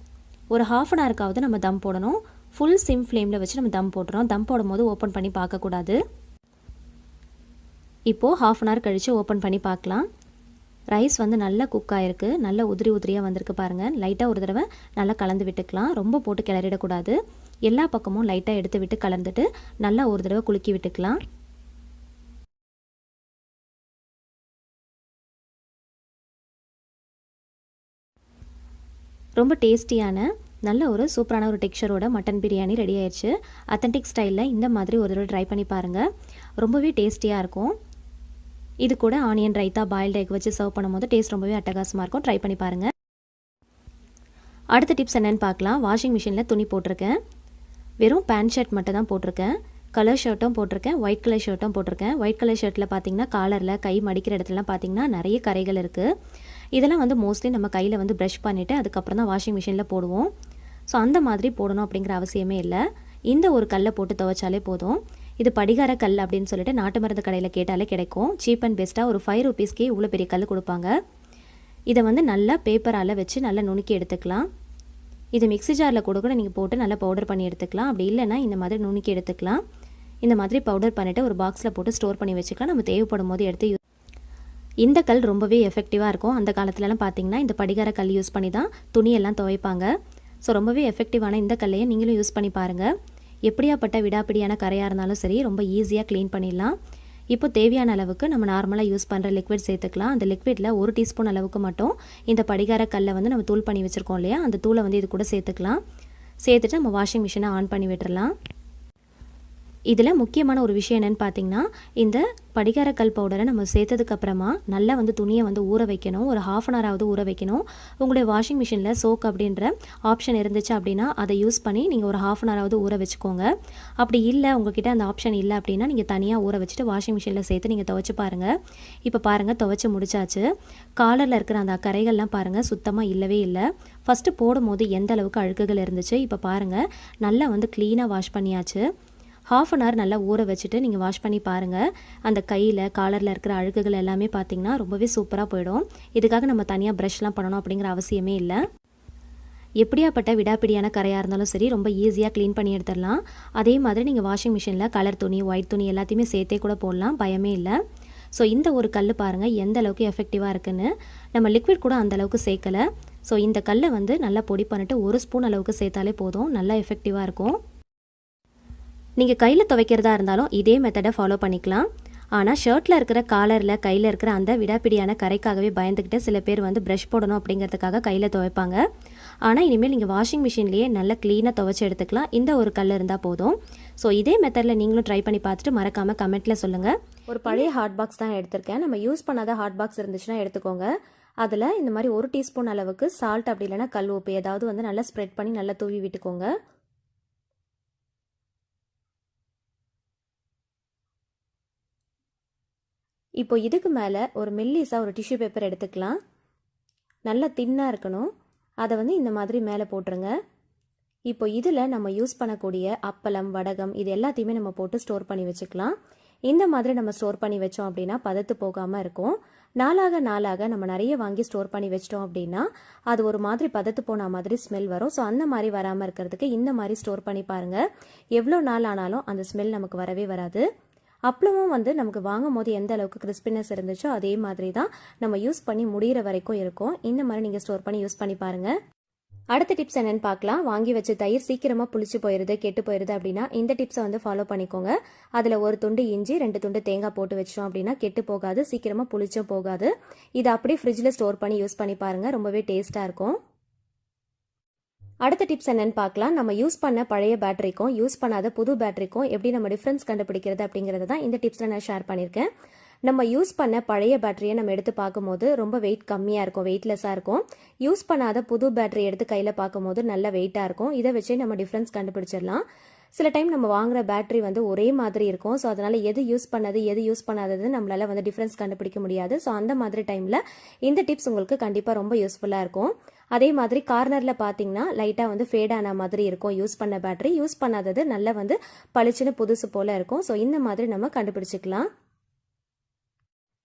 ஒரு 1/2 அன் ஹவருக்காவது நம்ம தம் போடணும். ஃபுல் சிம் ஃப்ளேமில் வச்சு நம்ம தம் போட்டுறோம். தம் போடும் போது ஓப்பன் பண்ணி பார்க்கக்கூடாது. இப்போது 1/2 அன் ஹவர் கழித்து ஓப்பன் பண்ணி பார்க்கலாம். ரைஸ் வந்து நல்லா குக் ஆகிருக்கு. நல்லா உதிரி உதிரியாக வந்திருக்கு பாருங்கள். லைட்டாக ஒரு தடவை நல்லா கலந்து விட்டுக்கலாம். ரொம்ப போட்டு கிளறிடக்கூடாது. எல்லா பக்கமும் லைட்டாக எடுத்து விட்டு கலந்துட்டு நல்லா ஒரு தடவை குலுக்கி விட்டுக்கலாம். ரொம்ப டேஸ்டியான நல்ல ஒரு சூப்பரான ஒரு டெக்ஸ்சரோட மட்டன் பிரியாணி ரெடி ஆயிடுச்சு. அத்தன்டிக் ஸ்டைலில் இந்த மாதிரி ஒரு தடவை ட்ரை பண்ணி பாருங்கள். ரொம்பவே டேஸ்டியாக இருக்கும். இது கூட ஆனியன் ரைத்தா, பாயில்டு எக் வச்சு சர்வ் பண்ணும்போது டேஸ்ட் ரொம்பவே அட்டகாசமாக இருக்கும். ட்ரை பண்ணி பாருங்கள். அடுத்த டிப்ஸ் என்னென்னு பார்க்கலாம். வாஷிங் மிஷினில் துணி போட்டிருக்கேன். வெறும் பேண்ட் ஷர்ட் மட்டும் தான் போட்டிருக்கேன். கலர் ஷர்ட்டும் போட்டிருக்கேன், ஒயிட் கலர் ஷர்ட்டும் போட்டிருக்கேன். ஒயிட் கலர் ஷர்ட்டில் பார்த்தீங்கன்னா காலரில் கை மடிக்கிற இடத்துலலாம் பார்த்தீங்கன்னா நிறைய கரைகள் இருக்குது. இதெல்லாம் வந்து மோஸ்ட்லி நம்ம கையில் வந்து ப்ரஷ் பண்ணிவிட்டு அதுக்கப்புறம் தான் வாஷிங் மிஷினில் போடுவோம். ஸோ அந்த மாதிரி போடணும் அப்படிங்கிற அவசியமே இல்லை. இந்த ஒரு கல்லை போட்டு துவைச்சாலே போதும். இது படிகார கல் அப்படின்னு சொல்லிட்டு நாட்டு மருந்து கடையில் கேட்டாலே கிடைக்கும். சீப் அண்ட் பெஸ்ட்டாக ஒரு 5 ரூபீஸ்க்கே இவ்வளோ பெரிய கல் கொடுப்பாங்க. இதை வந்து நல்லா பேப்பரால் வச்சு நல்லா நுணுக்கி எடுத்துக்கலாம். இது மிக்ஸி ஜாரில் கூட நீங்கள் போட்டு நல்லா பவுடர் பண்ணி எடுத்துக்கலாம். அப்படி இல்லைன்னா இந்த மாதிரி நுணுக்கி எடுத்துக்கலாம். இந்த மாதிரி பவுடர் பண்ணிவிட்டு ஒரு பாக்ஸில் போட்டு ஸ்டோர் பண்ணி வச்சுக்கலாம். நம்ம தேவைப்படும் போது எடுத்து இந்த கல் ரொம்பவே எஃபெக்டிவாக இருக்கும். அந்த காலத்துலலாம் பார்த்தீங்கன்னா இந்த படிகார கல் யூஸ் பண்ணி தான் துணியெல்லாம் துவைப்பாங்க. ஸோ ரொம்பவே எஃபெக்டிவான இந்த கல்லையை நீங்களும் யூஸ் பண்ணி பாருங்கள். எப்படியாப்பட்ட விடாப்பிடியான கரையாக இருந்தாலும் சரி ரொம்ப ஈஸியாக க்ளீன் பண்ணிடலாம். இப்போ தேவையான அளவுக்கு நம்ம நார்மலாக யூஸ் பண்ணுற லிக்விட் சேர்த்துக்கலாம். அந்த லிக்விடில் 1 டீஸ்பூன் அளவுக்கு மட்டும் இந்த படிகார கல்லை வந்து நம்ம தூள் பண்ணி வச்சுருக்கோம் இல்லையா, அந்த தூளை வந்து இது கூட சேர்த்துக்கலாம். சேர்த்துட்டு நம்ம வாஷிங் மிஷினை ஆன் பண்ணி விட்டுறலாம். இதில் முக்கியமான ஒரு விஷயம் என்னென்னு பார்த்தீங்கன்னா, இந்த படிகாரக்கல் பவுடரை நம்ம சேர்த்ததுக்கப்புறமா நல்லா வந்து துணியை வந்து ஊற வைக்கணும். ஒரு 1/2 அன் ஹவராவது ஊற வைக்கணும். உங்களுடைய வாஷிங் மிஷினில் சோக் அப்படின்ற ஆப்ஷன் இருந்துச்சு அப்படின்னா அதை யூஸ் பண்ணி நீங்கள் ஒரு 1/2 அன் ஹவராவது ஊற வச்சுக்கோங்க. அப்படி இல்லை உங்ககிட்ட அந்த ஆப்ஷன் இல்லை அப்படின்னா நீங்கள் தனியாக ஊற வச்சுட்டு வாஷிங் மிஷினில் சேர்த்து நீங்கள் துவைச்சி பாருங்கள். இப்போ பாருங்கள் துவைச்சி முடிச்சாச்சு. காலரில் இருக்கிற அந்த கரைகள்லாம் பாருங்கள் சுத்தமாக இல்லவே இல்லை. ஃபஸ்ட்டு போடும்போது எந்த அளவுக்கு அழுக்குகள் இருந்துச்சு, இப்போ பாருங்கள் நல்லா வந்து க்ளீனாக வாஷ் பண்ணியாச்சு. 1/2 அன் ஹவர் நல்லா ஊற வச்சுட்டு நீங்கள் வாஷ் பண்ணி பாருங்கள். அந்த கையில் காலரில் இருக்கிற அழுக்குகள் எல்லாமே பார்த்திங்கன்னா ரொம்பவே சூப்பராக போயிடும். இதுக்காக நம்ம தனியாக ப்ரஷ்லாம் பண்ணணும் அப்படிங்கிற அவசியமே இல்லை. எப்படியாப்பட்ட விடாப்பிடியான கரையாக இருந்தாலும் சரி ரொம்ப ஈஸியாக க்ளீன் பண்ணி எடுத்துடலாம். அதே மாதிரி நீங்கள் வாஷிங் மிஷினில் கலர் துணி, ஒயிட் துணி எல்லாத்தையுமே சேர்த்தே கூட போடலாம், பயமே இல்லை. ஸோ இந்த ஒரு கல் பாருங்கள் எந்த அளவுக்கு எஃபெக்டிவாக இருக்குன்னு. நம்ம லிக்விட் கூட அந்த அளவுக்கு சேர்க்கலை. ஸோ இந்த கல்லை வந்து நல்லா பொடி பண்ணிட்டு 1 ஸ்பூன் அளவுக்கு சேர்த்தாலே போதும், நல்லா எஃபெக்டிவாக இருக்கும். நீங்கள் கையில் துவைக்கிறதா இருந்தாலும் இதே மெத்தடை ஃபாலோ பண்ணிக்கலாம். ஆனால் ஷர்ட்டில் இருக்கிற காலரில் கையில் இருக்கிற அந்த விடாப்பிடியான கரைக்காகவே பயந்துக்கிட்டு சில பேர் வந்து ப்ரஷ் போடணும் அப்படிங்கிறதுக்காக கையில் துவைப்பாங்க. ஆனால் இனிமேல் நீங்கள் வாஷிங் மிஷின்லேயே நல்லா க்ளீனாக துவைச்சி எடுத்துக்கலாம். இந்த ஒரு கல் இருந்தால் போதும். ஸோ இதே மெத்தடில் நீங்களும் ட்ரை பண்ணி பார்த்துட்டு மறக்காமல் கமெண்ட்டில் சொல்லுங்கள். ஒரு பழைய ஹாட் பாக்ஸ் தான் எடுத்திருக்கேன். நம்ம யூஸ் பண்ணாத ஹாட் பாக்ஸ் இருந்துச்சுன்னா எடுத்துக்கோங்க. அதில் இந்த மாதிரி 1 டீஸ்பூன் அளவுக்கு சால்ட் அப்படி இல்லைன்னா கல் உப்பு ஏதாவது வந்து நல்லா ஸ்ப்ரெட் பண்ணி நல்லா தூவி விட்டுக்கோங்க. இப்போ இதுக்கு மேலே ஒரு மெல்லிஸாக ஒரு டிஷ்யூ பேப்பர் எடுத்துக்கலாம். நல்லா தின்னாக இருக்கணும். அதை வந்து இந்த மாதிரி மேலே போட்டுருங்க. இப்போ இதில் நம்ம யூஸ் பண்ணக்கூடிய அப்பளம், வடகம் இது எல்லாத்தையுமே நம்ம போட்டு ஸ்டோர் பண்ணி வச்சுக்கலாம். இந்த மாதிரி நம்ம ஸ்டோர் பண்ணி வச்சோம் அப்படின்னா பதத்து போகாமல் இருக்கும். நாளாக நாளாக நம்ம நிறைய வாங்கி ஸ்டோர் பண்ணி வச்சிட்டோம் அப்படின்னா அது ஒரு மாதிரி பதத்து போன மாதிரி ஸ்மெல் வரும். ஸோ அந்த மாதிரி வராமல் இருக்கிறதுக்கு இந்த மாதிரி ஸ்டோர் பண்ணி பாருங்கள். எவ்வளோ நாள் ஆனாலும் அந்த ஸ்மெல் நமக்கு வரவே வராது. அப்பளமும் வந்து நமக்கு வாங்கும் போது எந்த அளவுக்கு கிறிஸ்பினஸ் இருந்துச்சோ அதே மாதிரி தான் நம்ம யூஸ் பண்ணி முடிகிற வரைக்கும் இருக்கும். இந்த மாதிரி நீங்கள் ஸ்டோர் பண்ணி யூஸ் பண்ணி பாருங்கள். அடுத்த டிப்ஸ் என்னென்னு பார்க்கலாம். வாங்கி வச்ச தயிர் சீக்கிரமாக புளிச்சு போயிடுது, கெட்டு போயிடுது அப்படின்னா இந்த டிப்ஸை வந்து ஃபாலோ பண்ணிக்கோங்க. அதில் 1 துண்டு இஞ்சி, 2 துண்டு தேங்காய் போட்டு வச்சிட்டோம் அப்படின்னா கெட்டு போகாது, சீக்கிரமாக புளிச்சும் போகாது. இதை அப்படியே ஃப்ரிட்ஜில் ஸ்டோர் பண்ணி யூஸ் பண்ணி பாருங்கள், ரொம்பவே டேஸ்ட்டாக இருக்கும். அடுத்த டிப்ஸ் என்னன்னு பார்க்கலாம். நம்ம யூஸ் பண்ண பழைய பேட்டரிக்கும் யூஸ் பண்ணாத புது பேட்டரிக்கும் எப்படி நம்ம டிஃப்ரென்ஸ் கண்டுபிடிக்கிறது அப்படிங்கிறத தான் இந்த டிப்ஸில் நான் ஷேர் பண்ணியிருக்கேன். நம்ம யூஸ் பண்ண பழைய பேட்டரியை நம்ம எடுத்து பார்க்கும்போது ரொம்ப வெயிட் கம்மியாக இருக்கும், வெயிட்லெஸ்ஸாக இருக்கும். யூஸ் பண்ணாத புது பேட்டரி எடுத்து கையில் பார்க்கும்போது நல்ல வெயிட்டாக இருக்கும். இதை வச்சே நம்ம டிஃப்ரென்ஸ் கண்டுபிடிச்சிடலாம். சில டைம் நம்ம வாங்குற பேட்டரி வந்து ஒரே மாதிரி இருக்கும். ஸோ அதனால் எது யூஸ் பண்ணது எது யூஸ் பண்ணாதது நம்மளால் வந்து டிஃப்ரென்ஸ் கண்டுபிடிக்க முடியாது. ஸோ அந்த மாதிரி டைமில் இந்த டிப்ஸ் உங்களுக்கு கண்டிப்பாக ரொம்ப யூஸ்ஃபுல்லாக இருக்கும். அதே மாதிரி கார்னரில் பார்த்தீங்கன்னா லைட்டாக வந்து ஃபேட் ஆன மாதிரி இருக்கும் யூஸ் பண்ண பேட்டரி. யூஸ் பண்ணாதது நல்லா வந்து பளிச்சுன்னு புதுசு போல் இருக்கும். ஸோ இந்த மாதிரி நம்ம கண்டுபிடிச்சிக்கலாம்.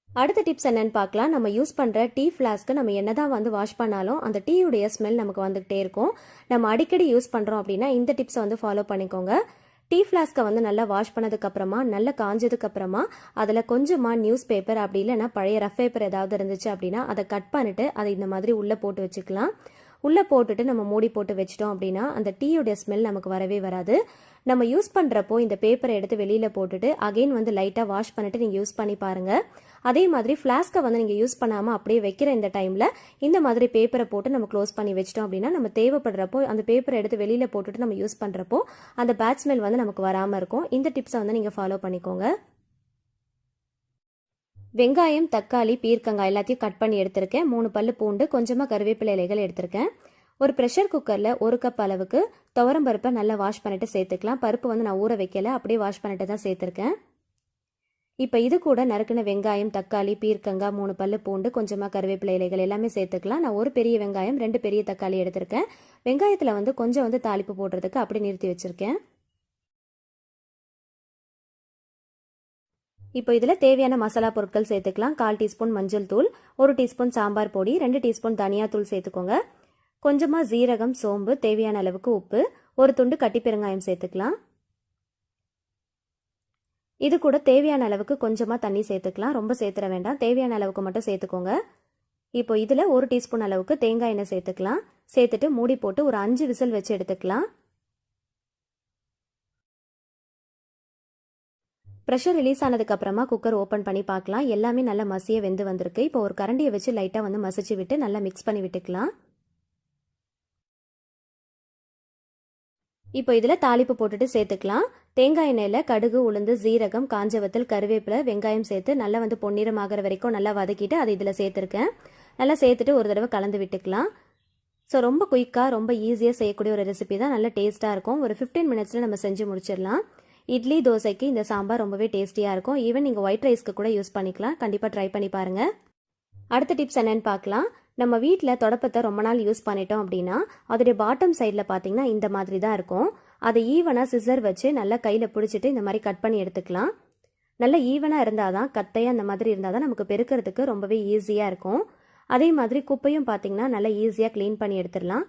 அடுத்த டிப்ஸ் என்னன்னு பார்க்கலாம். நம்ம யூஸ் பண்ணுற டீ ஃப்ளாஸ்க்கு நம்ம என்னதான் வந்து வாஷ் பண்ணாலும் அந்த டீயுடைய ஸ்மெல் நமக்கு வந்துகிட்டே இருக்கும். நம்ம அடிக்கடி யூஸ் பண்ணுறோம் அப்படின்னா இந்த டிப்ஸை வந்து ஃபாலோ பண்ணிக்கோங்க. டீ ஃப்ளாஸ்க்கை வந்து நல்லா வாஷ் பண்ணதுக்கப்புறமா நல்லா காஞ்சதுக்கப்புறமா அதில் கொஞ்சமாக நியூஸ் பேப்பர் அப்படி இல்லைன்னா பழைய ரஃப் பேப்பர் ஏதாவது இருந்துச்சு அப்படின்னா அதை கட் பண்ணிவிட்டு அதை இந்த மாதிரி உள்ளே போட்டு வச்சுக்கலாம். உள்ளே போட்டுட்டு நம்ம மூடி போட்டு வச்சிட்டோம் அப்படின்னா அந்த டீயோடைய ஸ்மெல் நமக்கு வரவே வராது. நம்ம யூஸ் பண்ணுறப்போ இந்த பேப்பரை எடுத்து வெளியில் போட்டுட்டு அகெயின் வந்து லைட்டாக வாஷ் பண்ணிவிட்டு நீங்கள் யூஸ் பண்ணி பாருங்கள். அதே மாதிரி ஃப்ளாஸ்க்கை வந்து நீங்கள் யூஸ் பண்ணாமல் அப்படியே வைக்கிற இந்த டைமில் இந்த மாதிரி பேப்பரை போட்டு நம்ம க்ளோஸ் பண்ணி வச்சிட்டோம் அப்படின்னா நம்ம தேவைப்படுறப்போ அந்த பேப்பரை எடுத்து வெளியில் போட்டுட்டு நம்ம யூஸ் பண்ணுறப்போ அந்த பேட் ஸ்மெல் வந்து நமக்கு வராமல் இருக்கும். இந்த டிப்ஸை வந்து நீங்கள் ஃபாலோ பண்ணிக்கோங்க. வெங்காயம், தக்காளி, பீர்க்கங்காய் எல்லாத்தையும் கட் பண்ணி எடுத்திருக்கேன். 3 பல்லு பூண்டு, கொஞ்சமாக கருவேப்பிலை இலைகள் எடுத்திருக்கேன். ஒரு ப்ரெஷர் குக்கரில் 1 கப் அளவுக்கு துவரம் பருப்பை நல்லா வாஷ் பண்ணிட்டு சேர்த்துக்கலாம். பருப்பு வந்து நான் ஊற வைக்கல, அப்படியே வாஷ் பண்ணிட்டு தான் சேர்த்துருக்கேன். இப்போ இது கூட நறுக்கின வெங்காயம், தக்காளி, பீர்க்கங்காய், 3 பல்லு பூண்டு, கொஞ்சமாக கருவேப்பிலை இலைகள் எல்லாமே சேர்த்துக்கலாம். நான் 1 பெரிய வெங்காயம், 2 பெரிய தக்காளி எடுத்திருக்கேன். வெங்காயத்தில் வந்து கொஞ்சம் வந்து தாளிப்பு போடுறதுக்கு அப்படி நிறுத்தி வச்சுருக்கேன். இப்போ இதில் தேவையான மசாலா பொருட்கள் சேர்த்துக்கலாம். 1/4 டீஸ்பூன் மஞ்சள் தூள், 1 டீஸ்பூன் சாம்பார் பொடி, 2 டீஸ்பூன் தனியாத்தூள் சேர்த்துக்கோங்க. கொஞ்சமாக ஜீரகம், சோம்பு, தேவையான அளவுக்கு உப்பு, ஒரு துண்டு கட்டி பெருங்காயம் சேர்த்துக்கலாம். இது கூட தேவையான அளவுக்கு கொஞ்சமாக தண்ணி சேர்த்துக்கலாம். ரொம்ப சேர்த்துற வேண்டாம், தேவையான அளவுக்கு மட்டும் சேர்த்துக்கோங்க. இப்போ இதில் 1 டீஸ்பூன் அளவுக்கு தேங்காய் எண்ணெய் சேர்த்துக்கலாம். சேர்த்துட்டு மூடி போட்டு ஒரு 5 விசில் வச்சு எடுத்துக்கலாம். ப்ரெஷர் ரிலீஸ் ஆனதுக்கு அப்புறமா குக்கர் ஓப்பன் பண்ணி பார்க்கலாம். எல்லாமே நல்லா மசிய வெந்து வந்திருக்கு. இப்போ ஒரு கரண்டியை வச்சு லைட்டாக வந்து மசிச்சு விட்டு நல்லா மிக்ஸ் பண்ணி விட்டுக்கலாம். இப்போ இதில் தாளிப்பு போட்டுட்டு சேர்த்துக்கலாம். தேங்காய் எண்ணெயில் கடுகு, உளுந்து, ஜீரகம், காஞ்ச வத்தல், கருவேப்பிலை, வெங்காயம் சேர்த்து நல்லா வந்து பொன்னிறமாகிற வரைக்கும் நல்லா வதக்கிட்டு அதை இதில் சேர்த்துருக்கேன். நல்லா சேர்த்துட்டு ஒரு தடவை கலந்து விட்டுக்கலாம். ஸோ ரொம்ப குயிக்காக ரொம்ப ஈஸியாக செய்யக்கூடிய ஒரு ரெசிபி தான். நல்லா டேஸ்ட்டாக இருக்கும். ஒரு 15 மினிட்ஸில் நம்ம செஞ்சு முடிச்சிடலாம். இட்லி, தோசைக்கு இந்த சாம்பார் ரொம்பவே டேஸ்டியாக இருக்கும். ஈவன் நீங்கள் ஒயிட் ரைஸ்க்கு கூட யூஸ் பண்ணிக்கலாம். கண்டிப்பாக ட்ரை பண்ணி பாருங்கள். அடுத்த டிப்ஸ் என்னன்னு பார்க்கலாம். நம்ம வீட்டில் தொடப்பத்தை ரொம்ப நாள் யூஸ் பண்ணிட்டோம் அப்படின்னா அதோடைய பாட்டம் சைடில் பார்த்தீங்கன்னா இந்த மாதிரி தான் இருக்கும். அதை ஈவனாக சிசர் வச்சு நல்லா கையில் பிடிச்சிட்டு இந்த மாதிரி கட் பண்ணி எடுத்துக்கலாம். நல்லா ஈவனாக இருந்தால் தான், கத்தையாக அந்த மாதிரி இருந்தால் தான் நமக்கு பெருக்கிறதுக்கு ரொம்பவே ஈஸியாக இருக்கும். அதே மாதிரி குப்பையும் பார்த்தீங்கன்னா நல்லா ஈஸியாக க்ளீன் பண்ணி எடுத்துடலாம்.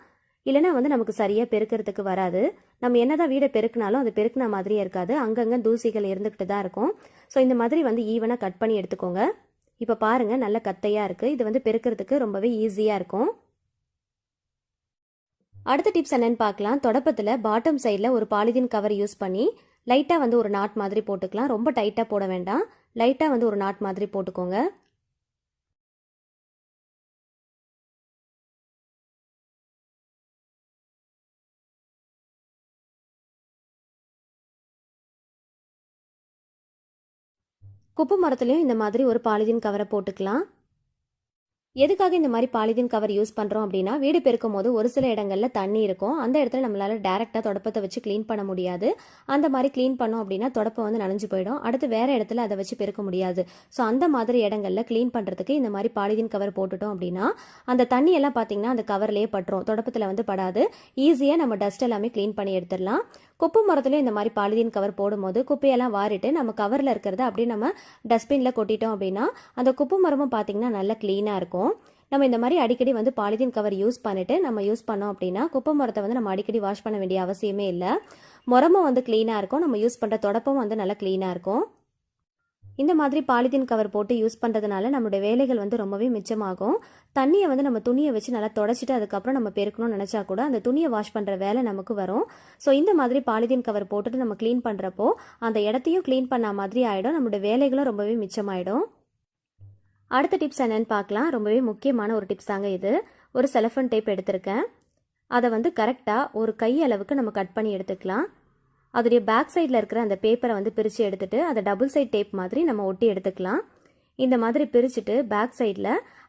இல்லைனா வந்து நமக்கு சரியாக பெருக்கிறதுக்கு வராது. நம்ம என்னதான் வீடை பெருக்கினாலும் அது பெருக்கின மாதிரியே இருக்காது. அங்கங்கே தூசிகள் இருந்துக்கிட்டு தான் இருக்கும். ஸோ இந்த மாதிரி வந்து ஈவனாக கட் பண்ணி எடுத்துக்கோங்க. இப்போ பாருங்கள், நல்ல கத்தையாக இருக்குது. இது வந்து பெருக்கிறதுக்கு ரொம்பவே ஈஸியாக இருக்கும். அடுத்த டிப்ஸ் என்னன்னு பார்க்கலாம். தொடப்பத்தில் பாட்டம் சைடில் ஒரு பாலிதீன் கவர் யூஸ் பண்ணி லைட்டாக வந்து ஒரு நாட் மாதிரி போட்டுக்கலாம். ரொம்ப டைட்டாக போட வேண்டாம், லைட்டாக வந்து ஒரு நாட் மாதிரி போட்டுக்கோங்க. குப்பை மரத்துலையும் இந்த மாதிரி ஒரு பாலிதீன் கவரை போட்டுக்கலாம். எதுக்காக இந்த மாதிரி பாலிதீன் கவர் யூஸ் பண்ணுறோம் அப்படின்னா, வீடு பெருக்கும் போது ஒரு சில இடங்களில் தண்ணி இருக்கும். அந்த இடத்துல நம்மளால் டேரெக்டாக தொடப்பத்தை வச்சு க்ளீன் பண்ண முடியாது. அந்த மாதிரி க்ளீன் பண்ணோம் அப்படின்னா தொடப்பம் வந்து நனைஞ்சு போயிடும். அடுத்து வேறு இடத்துல அதை வச்சு பெருக்க முடியாது. ஸோ அந்த மாதிரி இடங்களில் க்ளீன் பண்ணுறதுக்கு இந்த மாதிரி பாலிதீன் கவர் போட்டுட்டோம் அப்படின்னா அந்த தண்ணியெல்லாம் பார்த்திங்கன்னா அந்த கவர்லேயே பட்டுரும், தொடப்பத்தில் வந்து படாது. ஈஸியாக நம்ம டஸ்ட் எல்லாமே க்ளீன் பண்ணி எடுத்துடலாம். குப்பை மரத்துலையும் இந்த மாதிரி பாலிதீன் கவர் போடும்போது குப்பையெல்லாம் வாரிட்டு நம்ம கவரில் இருக்கிறத அப்படியே நம்ம டஸ்ட்பினில் கொட்டிட்டோம் அப்படின்னா அந்த குப்பை மரமும் பார்த்திங்கன்னா நல்லா க்ளீனாக இருக்கும். நம்ம இந்த மாதிரி அடிக்கடி வந்து பாலிதீன் கவர் யூஸ் பண்ணிட்டு நம்ம யூஸ் பண்ணோம் அப்படின்னா குப்பை மரத்தை வந்து நம்ம அடிக்கடி வாஷ் பண்ண வேண்டிய அவசியமே இல்லை. மரமும் வந்து க்ளீனாக இருக்கும். நம்ம யூஸ் பண்ணுற தொடப்பம் வந்து நல்லா க்ளீனாக இருக்கும். இந்த மாதிரி பாலிதீன் கவர் போட்டு யூஸ் பண்ணுறதுனால நம்மளுடைய வேலைகள் வந்து ரொம்பவே மிச்சமாகும். தண்ணியை வந்து நம்ம துணியை வச்சு நல்லா தொடச்சிட்டு அதுக்கப்புறம் நம்ம பெருக்கணும்னு நினச்சா கூட அந்த துணியை வாஷ் பண்ணுற வேலை நமக்கு வரும். ஸோ இந்த மாதிரி பாலிதீன் கவர் போட்டுட்டு நம்ம க்ளீன் பண்ணுறப்போ அந்த இடத்தையும் க்ளீன் பண்ண மாதிரி ஆகிடும். நம்மளுடைய வேலைகளும் ரொம்பவே மிச்சமாயிடும். அடுத்த டிப்ஸ் என்னன்னு பார்க்கலாம். ரொம்பவே முக்கியமான ஒரு டிப்ஸ் தாங்க இது. ஒரு செலஃபன் டேப் எடுத்திருக்கேன். அதை வந்து கரெக்டாக ஒரு கை அளவுக்கு நம்ம கட் பண்ணி எடுத்துக்கலாம். அதோடைய பேக் சைடில் இருக்கிற அந்த பேப்பரை வந்து பிரித்து எடுத்துட்டு அதை டபுள் சைட் டேப் மாதிரி நம்ம ஒட்டி எடுத்துக்கலாம். இந்த மாதிரி பிரிச்சுட்டு பேக் சைடில்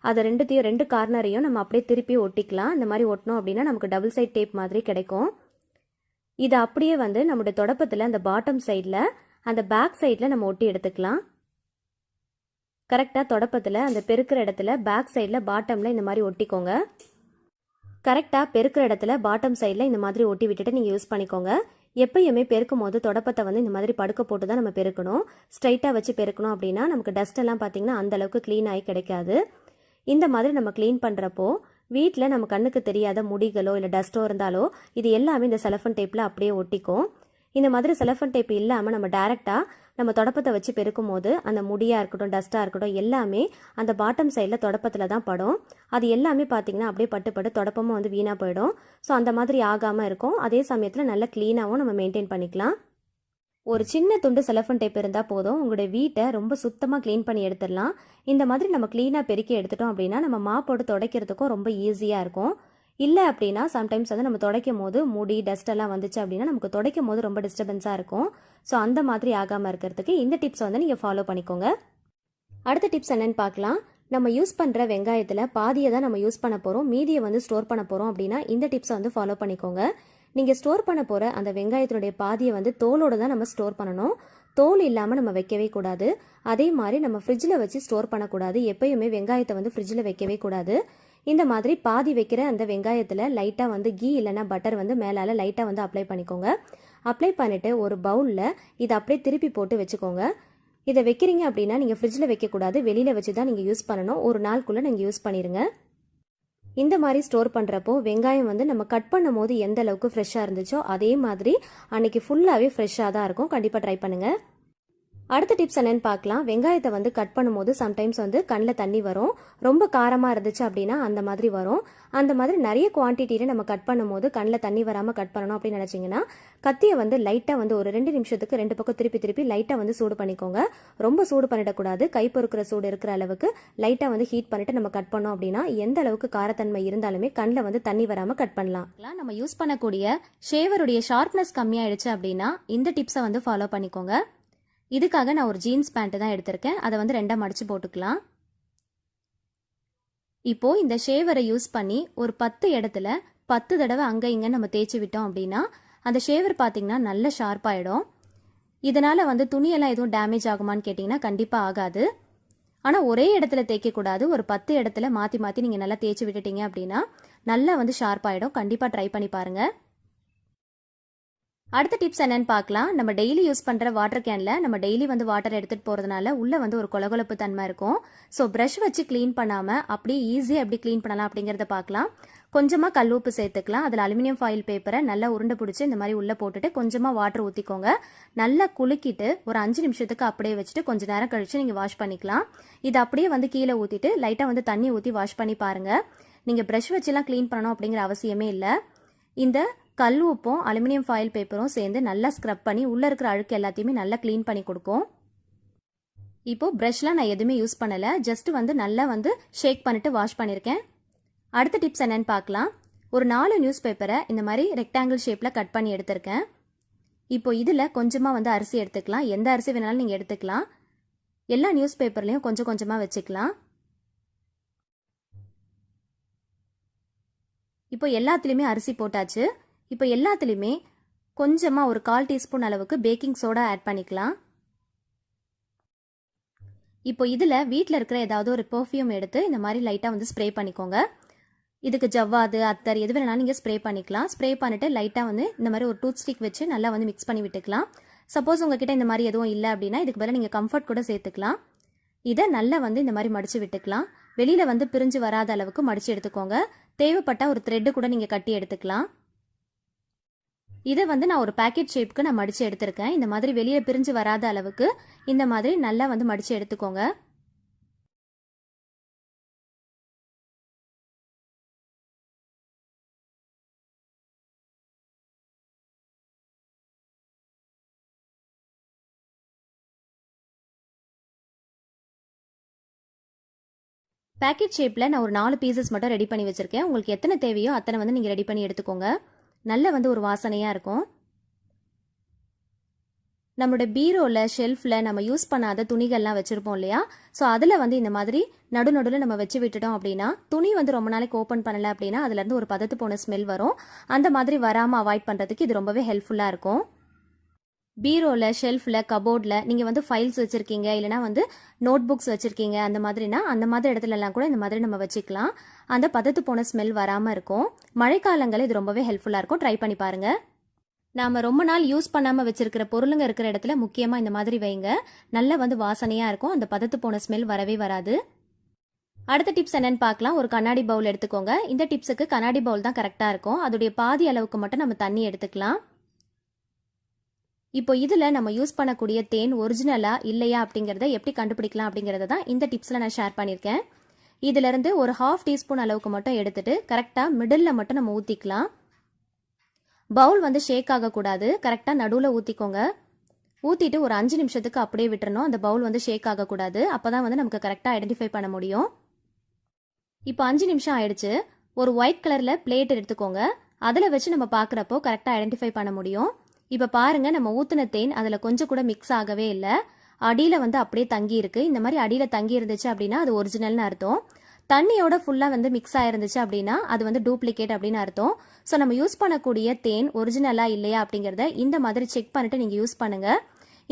அதை ரெண்டு கார்னரையும் நம்ம அப்படியே திருப்பி ஒட்டிக்கலாம். இந்த மாதிரி ஒட்டினோம் அப்படின்னா நமக்கு டபுள் சைட் டேப் மாதிரி கிடைக்கும். இதை அப்படியே வந்து நம்மளுடைய தொடப்பத்தில் அந்த பாட்டம் சைடில் அந்த பேக் சைடில் நம்ம ஒட்டி எடுத்துக்கலாம். கரெக்டாக தொடப்பத்தில் அந்த பெருக்கிற இடத்துல பேக் சைடில் பாட்டமில் இந்த மாதிரி ஒட்டிக்கோங்க. கரெக்டாக பெருக்கிற இடத்துல பாட்டம் சைடில் இந்த மாதிரி ஒட்டி விட்டுட்டு நீங்கள் யூஸ் பண்ணிக்கோங்க. எப்பயுமே பெருக்கும் போது தொடப்பத்தை வந்து இந்த மாதிரி படுக்க போட்டு தான் நம்ம பெருக்கணும். ஸ்ட்ரைட்டாக வச்சு பெருக்கணும் அப்படின்னா நமக்கு டஸ்ட் எல்லாம் பார்த்திங்கன்னா அந்தளவுக்கு க்ளீன் ஆகி கிடைக்காது. இந்த மாதிரி நம்ம க்ளீன் பண்ணுறப்போ வீட்டில் நம்ம கண்ணுக்கு தெரியாத முடிகளோ இல்லை டஸ்ட்டோ இருந்தாலோ இது எல்லாமே இந்த செலஃபன் டேப்பில் அப்படியே ஒட்டிக்கும். இந்த மாதிரி செலஃபன் டேப் இல்லாமல் நம்ம டேரெக்டாக நம்ம தொடப்பத்தை வச்சு பெருக்கும் போது அந்த முடியாக இருக்கட்டும், டஸ்ட்டாக இருக்கட்டும், எல்லாமே அந்த பாட்டம் சைடில் தொடப்பத்தில் தான் படும். அது எல்லாமே பார்த்திங்கன்னா அப்படியே பட்டு தொடப்பமும் வந்து வீணாக போயிடும். ஸோ அந்த மாதிரி ஆகாமல் இருக்கும். அதே சமயத்தில் நல்ல க்ளீனாகவும் நம்ம மெயின்டைன் பண்ணிக்கலாம். ஒரு சின்ன துண்டு செலஃபன் டேப் இருந்தால் போதும், உங்களுடைய வீட்டை ரொம்ப சுத்தமாக க்ளீன் பண்ணி எடுத்துடலாம். இந்த மாதிரி நம்ம க்ளீனாக பெருக்கி எடுத்துட்டோம் அப்படின்னா நம்ம மாப்போட்டு துடைக்கிறதுக்கும் ரொம்ப ஈஸியாக இருக்கும். இல்லை அப்படின்னா சம்டைம்ஸ் வந்து நம்ம துடைக்கும் போது முடி டஸ்ட் எல்லாம் வந்துச்சு அப்படின்னா நமக்கு துடைக்கும் போது ரொம்ப டிஸ்டர்பன்ஸாக இருக்கும். ஸோ அந்த மாதிரி ஆகாமல் இருக்கிறதுக்கு இந்த டிப்ஸ் வந்து நீங்கள் ஃபாலோ பண்ணிக்கோங்க. அடுத்த டிப்ஸ் என்னன்னு பார்க்கலாம். நம்ம யூஸ் பண்ணுற வெங்காயத்தில் பாதியை தான் நம்ம யூஸ் பண்ண போகிறோம், மீதியை வந்து ஸ்டோர் பண்ண போகிறோம் அப்படின்னா இந்த டிப்ஸை வந்து ஃபாலோ பண்ணிக்கோங்க. நீங்கள் ஸ்டோர் பண்ண போகிற அந்த வெங்காயத்தினுடைய பாதியை வந்து தோலோடு தான் நம்ம ஸ்டோர் பண்ணணும். தோல் இல்லாமல் நம்ம வைக்கவே கூடாது. அதே மாதிரி நம்ம ஃப்ரிட்ஜில் வச்சு ஸ்டோர் பண்ணக்கூடாது. எப்பயுமே வெங்காயத்தை வந்து ஃப்ரிட்ஜில் வைக்கவே கூடாது. இந்த மாதிரி பாதி வைக்கிற அந்த வெங்காயத்தில் லைட்டாக வந்து கீ இல்லைனா பட்டர் வந்து மேலால் லைட்டாக வந்து அப்ளை பண்ணிக்கோங்க. அப்ளை பண்ணிவிட்டு ஒரு பவுலில் இதை அப்படியே திருப்பி போட்டு வச்சுக்கோங்க. இதை வைக்கிறீங்க அப்படின்னா நீங்கள் ஃப்ரிட்ஜில் வைக்கக்கூடாது, வெளியில் வச்சு தான் நீங்கள் யூஸ் பண்ணணும். ஒரு நாளுக்குள்ளே நீங்கள் யூஸ் பண்ணிடுங்க. இந்த மாதிரி ஸ்டோர் பண்ணுறப்போ வெங்காயம் வந்து நம்ம கட் பண்ணும் போது எந்த அளவுக்கு ஃப்ரெஷ்ஷாக இருந்துச்சோ அதே மாதிரி அன்றைக்கி ஃபுல்லாகவே ஃப்ரெஷ்ஷாக தான் இருக்கும். கண்டிப்பாக ட்ரை பண்ணுங்கள். அடுத்த டிப்ஸ் என்னன்னு பார்க்கலாம். வெங்காயத்தை வந்து கட் பண்ணும்போது சம்டைம்ஸ் வந்து கண்ணில் தண்ணி வரும். ரொம்ப காரமாக இருந்துச்சு அப்படின்னா அந்த மாதிரி வரும். அந்த மாதிரி நிறைய குவான்டிட்டியில் நம்ம கட் பண்ணும்போது கண்ணில் தண்ணி வராமல் கட் பண்ணணும் அப்படின்னு நினச்சிங்கன்னா கத்தியை வந்து லைட்டாக வந்து ஒரு 2 நிமிஷத்துக்கு 2 பக்கம் திருப்பி லைட்டாக வந்து சூடு பண்ணிக்கோங்க. ரொம்ப சூடு பண்ணிடக்கூடாது. கை பொறுக்கிற சூடு இருக்கிற அளவுக்கு லைட்டாக வந்து ஹீட் பண்ணிவிட்டு நம்ம கட் பண்ணோம் அப்படின்னா எந்த அளவுக்கு காரத்தன்மை இருந்தாலுமே கண்ணில் வந்து தண்ணி வராமல் கட் பண்ணலாம். நம்ம யூஸ் பண்ணக்கூடிய ஷேவருடைய ஷார்ப்னஸ் கம்மியாயிடுச்சு அப்படின்னா இந்த டிப்ஸை வந்து ஃபாலோ பண்ணிக்கோங்க. இதுக்காக நான் ஒரு ஜீன்ஸ் பேண்ட்டு தான் எடுத்திருக்கேன். அதை வந்து 2 மடித்து போட்டுக்கலாம். இப்போது இந்த ஷேவரை யூஸ் பண்ணி ஒரு 10 இடத்துல 10 தடவை அங்கே இங்கே நம்ம தேய்ச்சி விட்டோம் அப்படின்னா அந்த ஷேவர் பார்த்திங்கன்னா நல்ல ஷார்ப்பாகிடும். இதனால் வந்து துணியெல்லாம் எதுவும் டேமேஜ் ஆகுமான்னு கேட்டிங்கன்னா கண்டிப்பாக ஆகாது. ஆனால் ஒரே இடத்துல தேய்க்கக்கூடாது. ஒரு 10 இடத்துல மாற்றி மாற்றி நீங்கள் நல்லா தேய்ச்சி விட்டுட்டீங்க அப்படின்னா நல்லா வந்து ஷார்ப்பாகிடும். கண்டிப்பாக ட்ரை பண்ணி பாருங்கள். அடுத்த டிப்ஸ் என்னன்னு பார்க்கலாம். நம்ம டெய்லி யூஸ் பண்ணுற வாட்டர் கேனில் நம்ம டெய்லி வந்து வாட்டர் எடுத்துகிட்டு போகிறதுனால உள்ளே வந்து ஒரு கொலகொலப்பு தன்மை இருக்கும். ஸோ ப்ரஷ் வச்சு க்ளீன் பண்ணாமல் அப்படியே ஈஸியாக எப்படி க்ளீன் பண்ணலாம் அப்படிங்கிறத பார்க்கலாம். கொஞ்சமாக கல் உப்பு சேர்த்துக்கலாம். அதில் அலுமினியம் ஃபாயில் பேப்பரை நல்லா உருண்டை பிடிச்சி இந்த மாதிரி உள்ளே போட்டுட்டு கொஞ்சமாக வாட்டர் ஊற்றிக்கோங்க. நல்லா குலுக்கிட்டு ஒரு 5 நிமிஷத்துக்கு அப்படியே வச்சுட்டு கொஞ்சம் நேரம் கழித்து நீங்கள் வாஷ் பண்ணிக்கலாம். இது அப்படியே வந்து கீழே ஊற்றிட்டு லைட்டாக வந்து தண்ணி ஊற்றி வாஷ் பண்ணி பாருங்கள். நீங்கள் ப்ரஷ் வச்சுலாம் க்ளீன் பண்ணணும் அப்படிங்கிற அவசியமே இல்லை. இந்த கல் உப்பும் அலுமினியம் ஃபாயில் பேப்பரும் சேர்ந்து நல்லா ஸ்க்ரப் பண்ணி உள்ளே இருக்கிற அழுக்கு எல்லாத்தையுமே நல்லா க்ளீன் பண்ணி கொடுக்கும். இப்போது ப்ரஷ்லாம் நான் எதுவுமே யூஸ் பண்ணலை. ஜஸ்ட்டு வந்து நல்லா வந்து ஷேக் பண்ணிவிட்டு வாஷ் பண்ணியிருக்கேன். அடுத்த டிப்ஸ் என்னென்னு பார்க்கலாம். ஒரு 4 நியூஸ் பேப்பரை இந்த மாதிரி ரெக்டாங்கிள் ஷேப்பில் கட் பண்ணி எடுத்திருக்கேன். இப்போது இதில் கொஞ்சமாக வந்து அரிசி எடுத்துக்கலாம். எந்த அரிசி வேணாலும் நீங்கள் எடுத்துக்கலாம். எல்லா நியூஸ் பேப்பர்லேயும் கொஞ்சம் கொஞ்சமாக வச்சுக்கலாம். இப்போ எல்லாத்துலேயுமே அரிசி போட்டாச்சு. இப்போ எல்லாத்துலேயுமே கொஞ்சமாக ஒரு 1/4 டீஸ்பூன் அளவுக்கு பேக்கிங் சோடா ஆட் பண்ணிக்கலாம். இப்போ இதில் வீட்டில் இருக்கிற ஏதாவது ஒரு பெர்ஃப்யூம் எடுத்து இந்த மாதிரி லைட்டாக வந்து ஸ்ப்ரே பண்ணிக்கோங்க. இதுக்கு ஜவ்வாது அத்தர் எது வேணாலும் நீங்கள் ஸ்ப்ரே பண்ணிக்கலாம். ஸ்ப்ரே பண்ணிவிட்டு லைட்டாக வந்து இந்த மாதிரி ஒரு டூத் ஸ்டிக் வச்சு நல்லா வந்து மிக்ஸ் பண்ணி விட்டுக்கலாம். சப்போஸ் உங்ககிட்ட இந்த மாதிரி எதுவும் இல்லை அப்படின்னா இதுக்கு பதிலாக நீங்கள் கம்ஃபர்ட் கூட சேர்த்துக்கலாம். இதை நல்லா வந்து இந்த மாதிரி மடித்து விட்டுக்கலாம். வெளியில் வந்து பிரிஞ்சு வராத அளவுக்கு மடித்து எடுத்துக்கோங்க. தேவைப்பட்ட ஒரு த்ரெட்டு கூட நீங்கள் கட்டி எடுத்துக்கலாம். இதை வந்து நான் ஒரு பேக்கெட் ஷேப்புக்கு நான் மடித்து எடுத்திருக்கேன். இந்த மாதிரி வெளியே பிரிஞ்சு வராத அளவுக்கு இந்த மாதிரி நல்லா வந்து மடித்து எடுத்துக்கோங்க. பேக்கெட் ஷேப்பில் நான் ஒரு 4 பீசஸ் மட்டும் ரெடி பண்ணி வச்சுருக்கேன். உங்களுக்கு எத்தனை தேவையோ அத்தனை வந்து நீங்கள் ரெடி பண்ணி எடுத்துக்கோங்க. நல்ல வந்து ஒரு வாசனையாக இருக்கும். நம்மளோட பீரோவில் ஷெல்ஃபில் நம்ம யூஸ் பண்ணாத துணிகள்லாம் வச்சுருப்போம் இல்லையா? ஸோ அதில் வந்து இந்த மாதிரி நடுநடுவில் நம்ம வச்சு விட்டுட்டோம் அப்படின்னா துணி வந்து ரொம்ப நாளைக்கு ஓப்பன் பண்ணலை அப்படின்னா அதுலேருந்து ஒரு பதத்து போன ஸ்மெல் வரும். அந்த மாதிரி வராமல் அவாய்ட் பண்ணுறதுக்கு இது ரொம்பவே ஹெல்ப்ஃபுல்லாக இருக்கும். பீரோவில் ஷெல்ஃபில் கபோர்டில் நீங்கள் வந்து ஃபைல்ஸ் வச்சுருக்கீங்க இல்லைனா வந்து நோட் புக்ஸ் வச்சுருக்கீங்க அந்த மாதிரினா அந்த மாதிரி இடத்துலலாம் கூட இந்த மாதிரி நம்ம வச்சுக்கலாம். அந்த பதத்து போன ஸ்மெல் வராமல் இருக்கும். மழைக்காலங்களில் இது ரொம்பவே ஹெல்ப்ஃபுல்லாக இருக்கும். ட்ரை பண்ணி பாருங்கள். நாம் ரொம்ப நாள் யூஸ் பண்ணாமல் வச்சுருக்கிற பொருளுங்க இருக்கிற இடத்துல முக்கியமாக இந்த மாதிரி வைங்க. நல்லா வந்து வாசனையாக இருக்கும். அந்த பதத்து போன ஸ்மெல் வரவே வராது. அடுத்த டிப்ஸ் என்னன்னு பார்க்கலாம். ஒரு கண்ணாடி பவுல் எடுத்துக்கோங்க. இந்த டிப்ஸுக்கு கண்ணாடி பவுல் தான் கரெக்டாக இருக்கும். அதோடைய பாதி அளவுக்கு மட்டும் நம்ம தண்ணி எடுத்துக்கலாம். இப்போ இதில் நம்ம யூஸ் பண்ணக்கூடிய தேன் ஒரிஜினலா இல்லையா அப்படிங்கிறத எப்படி கண்டுபிடிக்கலாம் அப்படிங்கிறத தான் இந்த டிப்ஸில் நான் ஷேர் பண்ணியிருக்கேன். இதிலிருந்து ஒரு 1/2 டீஸ்பூன் அளவுக்கு மட்டும் எடுத்துட்டு கரெக்டாக மிடில் மட்டும் நம்ம ஊற்றிக்கலாம். பவுல் வந்து ஷேக் ஆகக்கூடாது. கரெக்டாக நடுவில் ஊற்றிக்கோங்க. ஊற்றிட்டு ஒரு 5 நிமிஷத்துக்கு அப்படியே விட்டுறணும். அந்த பவுல் வந்து ஷேக் ஆகக்கூடாது. அப்போ தான் வந்து நமக்கு கரெக்டாக ஐடென்டிஃபை பண்ண முடியும். இப்போ 5 நிமிஷம் ஆயிடுச்சு. ஒரு ஒயிட் கலரில் பிளேட் எடுத்துக்கோங்க. அதில் வச்சு நம்ம பார்க்குறப்போ கரெக்டாக ஐடென்டிஃபை பண்ண முடியும். இப்போ பாருங்க, நம்ம ஊற்றின தேன் அதில் கொஞ்சம் கூட மிக்ஸ் ஆகவே இல்லை. அடியில் வந்து அப்படியே தங்கி இருக்கு. இந்த மாதிரி அடியில் தங்கி இருந்துச்சு அப்படின்னா அது ஒரிஜினல்னு அர்த்தம். தண்ணியோட ஃபுல்லாக வந்து மிக்ஸ் ஆயிருந்துச்சு அப்படின்னா அது வந்து டூப்ளிகேட் அப்படின்னு அர்த்தம். ஸோ நம்ம யூஸ் பண்ணக்கூடிய தேன் ஒரிஜினலா இல்லையா அப்படிங்கிறத இந்த மாதிரி செக் பண்ணிட்டு நீங்கள் யூஸ் பண்ணுங்க.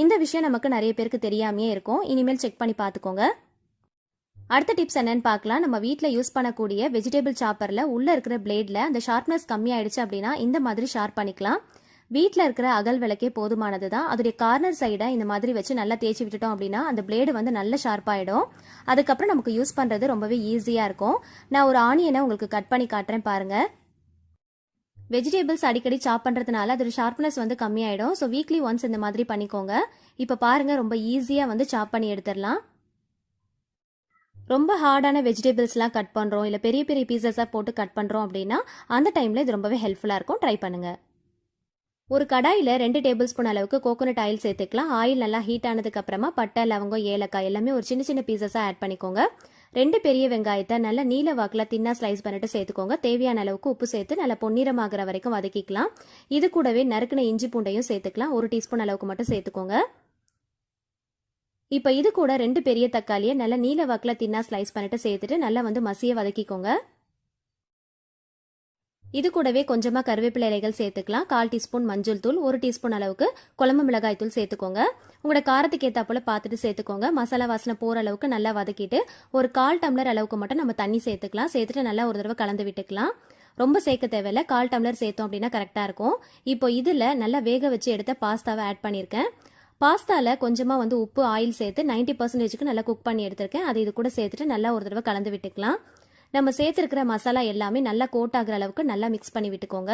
இந்த விஷயம் நமக்கு நிறைய பேருக்கு தெரியாமையே இருக்கும். இனிமேல் செக் பண்ணி பார்த்துக்கோங்க. அடுத்த டிப்ஸ் என்னன்னு பார்க்கலாம். நம்ம வீட்டில் யூஸ் பண்ணக்கூடிய வெஜிடபிள் சாப்பரில் உள்ளே இருக்கிற பிளேடில் அந்த ஷார்ப்னஸ் கம்மியாயிடுச்சு அப்படின்னா இந்த மாதிரி ஷார்ப் பண்ணிக்கலாம். வீட்டில் இருக்கிற அகல் விளக்கே போதுமானது தான். அதோடைய கார்னர் சைடை இந்த மாதிரி வச்சு நல்லா தேய்ச்சி விட்டுட்டோம் அப்படின்னா அந்த பிளேடு வந்து நல்ல ஷார்ப்பாகிடும். அதுக்கப்புறம் நமக்கு யூஸ் பண்ணுறது ரொம்பவே ஈஸியாக இருக்கும். நான் ஒரு ஆனியனை உங்களுக்கு கட் பண்ணி காட்டுறேன் பாருங்கள். வெஜிடபிள்ஸ் அடிக்கடி சாப் பண்ணுறதுனால அதோட ஷார்ப்னஸ் வந்து கம்மியாயிடும். ஸோ வீக்லி ஒன்ஸ் இந்த மாதிரி பண்ணிக்கோங்க. இப்போ பாருங்கள், ரொம்ப ஈஸியாக வந்து சாப் பண்ணி எடுத்துடலாம். ரொம்ப ஹார்டான வெஜிடபிள்ஸ்லாம் கட் பண்ணுறோம், இல்லை பெரிய பெரிய பீசஸாக போட்டு கட் பண்ணுறோம் அப்படின்னா அந்த டைமில் இது ரொம்பவே ஹெல்ப்ஃபுல்லாக இருக்கும். ட்ரை பண்ணுங்கள். ஒரு கடாயில் 2 டேபிள் ஸ்பூன் அளவுக்கு கோகோனட் ஆயில் சேர்த்துக்கலாம். ஆயில் நல்லா ஹீட் ஆனதுக்கு அப்புறமா பட்டை, லவங்கம், ஏலக்காய் எல்லாமே ஒரு சின்ன சின்ன பீசஸாக ஆட் பண்ணிக்கோங்க. 2 பெரிய வெங்காயத்தை நல்லா நீல வாக்கில் தின்னா ஸ்லைஸ் பண்ணிட்டு சேர்த்துக்கோங்க. தேவையான அளவுக்கு உப்பு சேர்த்து நல்லா பொன்னிறமாகிற வரைக்கும் வதக்கிக்கலாம். இது கூடவே நறுக்கின இஞ்சி பூண்டையும் சேர்த்துக்கலாம். 1 டீஸ்பூன் அளவுக்கு மட்டும் சேர்த்துக்கோங்க. இப்போ இது கூட 2 பெரிய தக்காளியை நல்லா நீல வாக்கில் தின்னா ஸ்லைஸ் பண்ணிட்டு சேர்த்துட்டு நல்லா வந்து மசிய வதக்கிக்கோங்க. இது கூடவே கொஞ்சமாக கருவேப்பிலை இலைகள் சேர்த்துக்கலாம். 1/4 டீஸ்பூன் மஞ்சள் தூள், 1 டீஸ்பூன் அளவுக்கு குழம்பு மிளகாய் தூள் சேர்த்துக்கோங்க. உங்களோட காரத்துக்கு ஏற்றா போல பார்த்துட்டு சேர்த்துக்கோங்க. மசாலா வாசனை போகிற அளவுக்கு நல்லா வதக்கிட்டு ஒரு 1/4 டம்ளர் அளவுக்கு மட்டும் நம்ம தண்ணி சேர்த்துக்கலாம். சேர்த்துட்டு நல்லா ஒரு தடவை கலந்து விட்டுக்கலாம். ரொம்ப சேர்க்க தேவையில்லை, 1/4 டம்ளர் சேர்த்தோம் அப்படின்னா கரெக்டாக இருக்கும். இப்போ இதில் நல்லா வேக வச்சு எடுத்த பாஸ்தாவை ஆட் பண்ணியிருக்கேன். பாஸ்தாவில் கொஞ்சமாக வந்து உப்பு, ஆயில் சேர்த்து 90% நல்லா குக் பண்ணி எடுத்திருக்கேன். அது இது கூட சேர்த்துட்டு நல்லா ஒரு தடவை கலந்து விட்டுக்கலாம். நம்ம சேர்த்துருக்கிற மசாலா எல்லாமே நல்லா கோட் ஆகிற அளவுக்கு நல்லா மிக்ஸ் பண்ணி விட்டுக்கோங்க.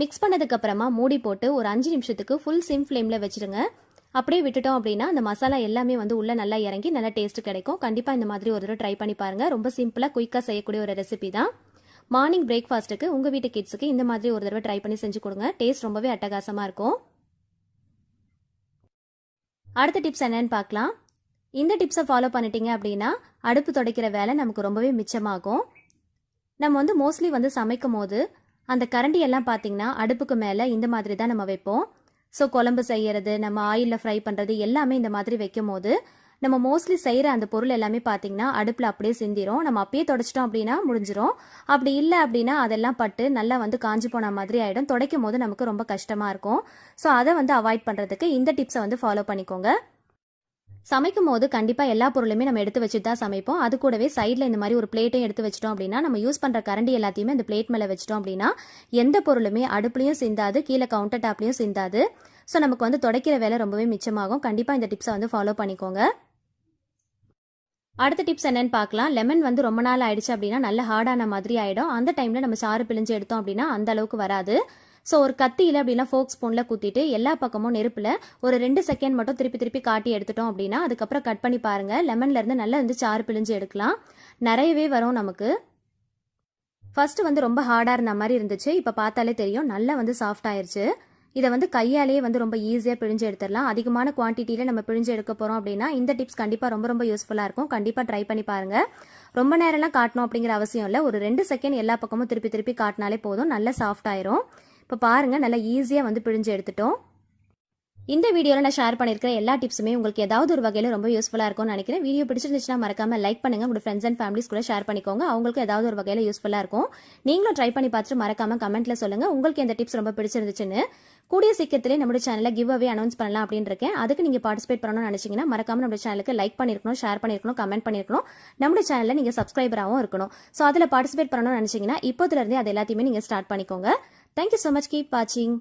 மிக்ஸ் பண்ணதுக்கப்புறமா மூடி போட்டு ஒரு 5 நிமிஷத்துக்கு ஃபுல் சிம் ஃப்ளேமில் வச்சுருங்க. அப்படியே விட்டுட்டோம் அப்படின்னா அந்த மசாலா எல்லாமே வந்து உள்ளே நல்லா இறங்கி நல்லா டேஸ்ட் கிடைக்கும். கண்டிப்பாக இந்த மாதிரி ஒரு தடவை ட்ரை பண்ணி பாருங்கள். ரொம்ப சிம்பிளாக குயிக்காக செய்யக்கூடிய ஒரு ரெசிபி தான். மார்னிங் பிரேக்ஃபாஸ்ட்டுக்கு உங்கள் வீட்டு கிட்ஸுக்கு இந்த மாதிரி ஒரு தடவை ட்ரை பண்ணி செஞ்சு கொடுங்க. டேஸ்ட் ரொம்பவே அட்டகாசமாக இருக்கும். அடுத்த டிப்ஸ் என்னன்னு பார்க்கலாம். இந்த டிப்ஸை ஃபாலோ பண்ணிட்டீங்க அப்படின்னா அடுப்பு துடைக்கிற வேலை நமக்கு ரொம்பவே மிச்சமாகும். நம்ம வந்து மோஸ்ட்லி வந்து சமைக்கும் போது அந்த கரண்டி எல்லாம் பார்த்தீங்கன்னா அடுப்புக்கு மேலே இந்த மாதிரி தான் நம்ம வைப்போம். ஸோ குழம்பு செய்யறது, நம்ம ஆயிலில் ஃப்ரை பண்ணுறது எல்லாமே இந்த மாதிரி வைக்கும் போது நம்ம மோஸ்ட்லி செய்கிற அந்த பொருள் எல்லாமே பார்த்தீங்கன்னா அடுப்பில் அப்படியே சிந்திரும். நம்ம அப்பயே தொடச்சிட்டோம் அப்படின்னா முடிஞ்சிடும். அப்படி இல்லை அப்படின்னா அதெல்லாம் பட்டு நல்லா வந்து காஞ்சி போன மாதிரி ஆகிடும். துடைக்கும் போது நமக்கு ரொம்ப கஷ்டமாக இருக்கும். ஸோ அதை வந்து அவாய்ட் பண்ணுறதுக்கு இந்த டிப்ஸை வந்து ஃபாலோ பண்ணிக்கோங்க. சமைக்கும் போது கண்டிப்பாக எல்லா பொருளுமே நம்ம எடுத்து வச்சுட்டு தான் சமைப்போம். அது கூடவே சைடில் இந்த மாதிரி ஒரு பிளேட்டையும் எடுத்து வச்சிட்டோம் அப்படின்னா நம்ம யூஸ் பண்ணுற கரண்டி எல்லாத்தையுமே அந்த பிளேட் மேலே வச்சிட்டோம் அப்படின்னா எந்த பொருளுமே அடுப்புலையும் சிந்தாது, கீழே கவுண்டர் டாப்லையும் சிந்தாது. ஸோ நமக்கு வந்து துடைக்கிற வேலை ரொம்பவே மிச்சமாகும். கண்டிப்பாக இந்த டிப்ஸை வந்து ஃபாலோ பண்ணிக்கோங்க. அடுத்த டிப்ஸ் என்னன்னு பார்க்கலாம். லெமன் வந்து ரொம்ப நாள் ஆயிடுச்சு அப்படின்னா நல்ல ஹார்டான மாதிரி ஆகிடும். அந்த டைமில் நம்ம சாறு பிழிஞ்சு எடுத்தோம் அப்படின்னா அந்த அளவுக்கு வராது. ஸோ ஒரு கத்தியில் அப்படின்னா ஃபோக் ஸ்பூனில் குத்திட்டு எல்லா பக்கமும் நெருப்பில் ஒரு 2 செகண்ட் மட்டும் திருப்பி திருப்பி காட்டி எடுத்துட்டோம் அப்படின்னா அதுக்கப்புறம் கட் பண்ணி பாருங்கள். லெமன்லேருந்து நல்லா வந்து சாறு பிழிஞ்சு எடுக்கலாம். நிறையவே வரும் நமக்கு. ஃபர்ஸ்ட் வந்து ரொம்ப ஹார்டாக இருந்த மாதிரி இருந்துச்சு. இப்போ பார்த்தாலே தெரியும் நல்லா வந்து சாஃப்ட் ஆயிருச்சு. இதை வந்து கையாலேயே வந்து ரொம்ப ஈஸியாக பிழிஞ்சு எடுத்துடலாம். அதிகமான குவான்டிட்டியில் நம்ம பிழிஞ்சு எடுக்க போகிறோம் அப்படின்னா இந்த டிப்ஸ் கண்டிப்பாக ரொம்ப ரொம்ப யூஸ்ஃபுல்லாக இருக்கும். கண்டிப்பாக ட்ரை பண்ணி பாருங்கள். ரொம்ப நேரம்லாம் காட்டணும் அப்படிங்கிற அவசியம் இல்லை. ஒரு 2 செகண்ட் எல்லா பக்கமும் திருப்பி திருப்பி காட்டினாலே போதும், நல்லா சாஃப்ட் ஆயிரும். இப்போ பாருங்கள், நல்லா ஈஸியாக வந்து பிழிஞ்சு எடுத்துட்டோம். இந்த வீடியோவில் நான் ஷேர் பண்ணியிருக்கிற எல்லா டிப்ஸுமே உங்களுக்கு ஏதாவது ஒரு வகையில் ரொம்ப யூஸ்ஃபுல்லாக இருக்கும்னு நினைக்கிறேன். வீடியோ பிடிச்சிருந்துச்சுன்னா மறக்காமல் லைக் பண்ணுங்கள். உங்களோட ஃப்ரெண்ட்ஸ் அண்ட் ஃபேமிலிஸ் கூட ஷேர் பண்ணிக்கோங்க. அவங்களுக்கு ஏதாவது ஒரு வகையில் யூஸ்ஃபுல்லாக இருக்கும். நீங்களும் ட்ரை பண்ணி பார்த்துட்டு மறக்காமல் கமெண்ட்டில் சொல்லுங்கள் உங்களுக்கு எந்த டிப்ஸ் ரொம்ப பிடிச்சிருந்துச்சுன்னு. கூடிய சீக்கிரத்திலே நம்மளோட சேனலில் கிவ் அவே அனௌன்ஸ் பண்ணலாம் அப்படின்னு இருக்கேன். அதுக்கு நீங்கள் பார்ட்டிசிபேட் பண்ணணும்னு நினச்சிங்கன்னா மறக்காமல் நம்ம சேனலுக்கு லைக் பண்ணியிருக்கணும், ஷேர் பண்ணியிருக்கணும், கமெண்ட் பண்ணியிருக்கணும். நம்மளோட சேனலில் நீங்கள் சப்ஸ்கிரைபராகவும் இருக்கணும். ஸோ அதில் பார்ட்டிசிபேட் பண்ணணும்னு நினச்சிங்கன்னா இப்போதுலேருந்தே அது எல்லாத்தையுமே நீங்கள் ஸ்டார்ட் பண்ணிக்கோங்க. Thank you so much. Keep watching.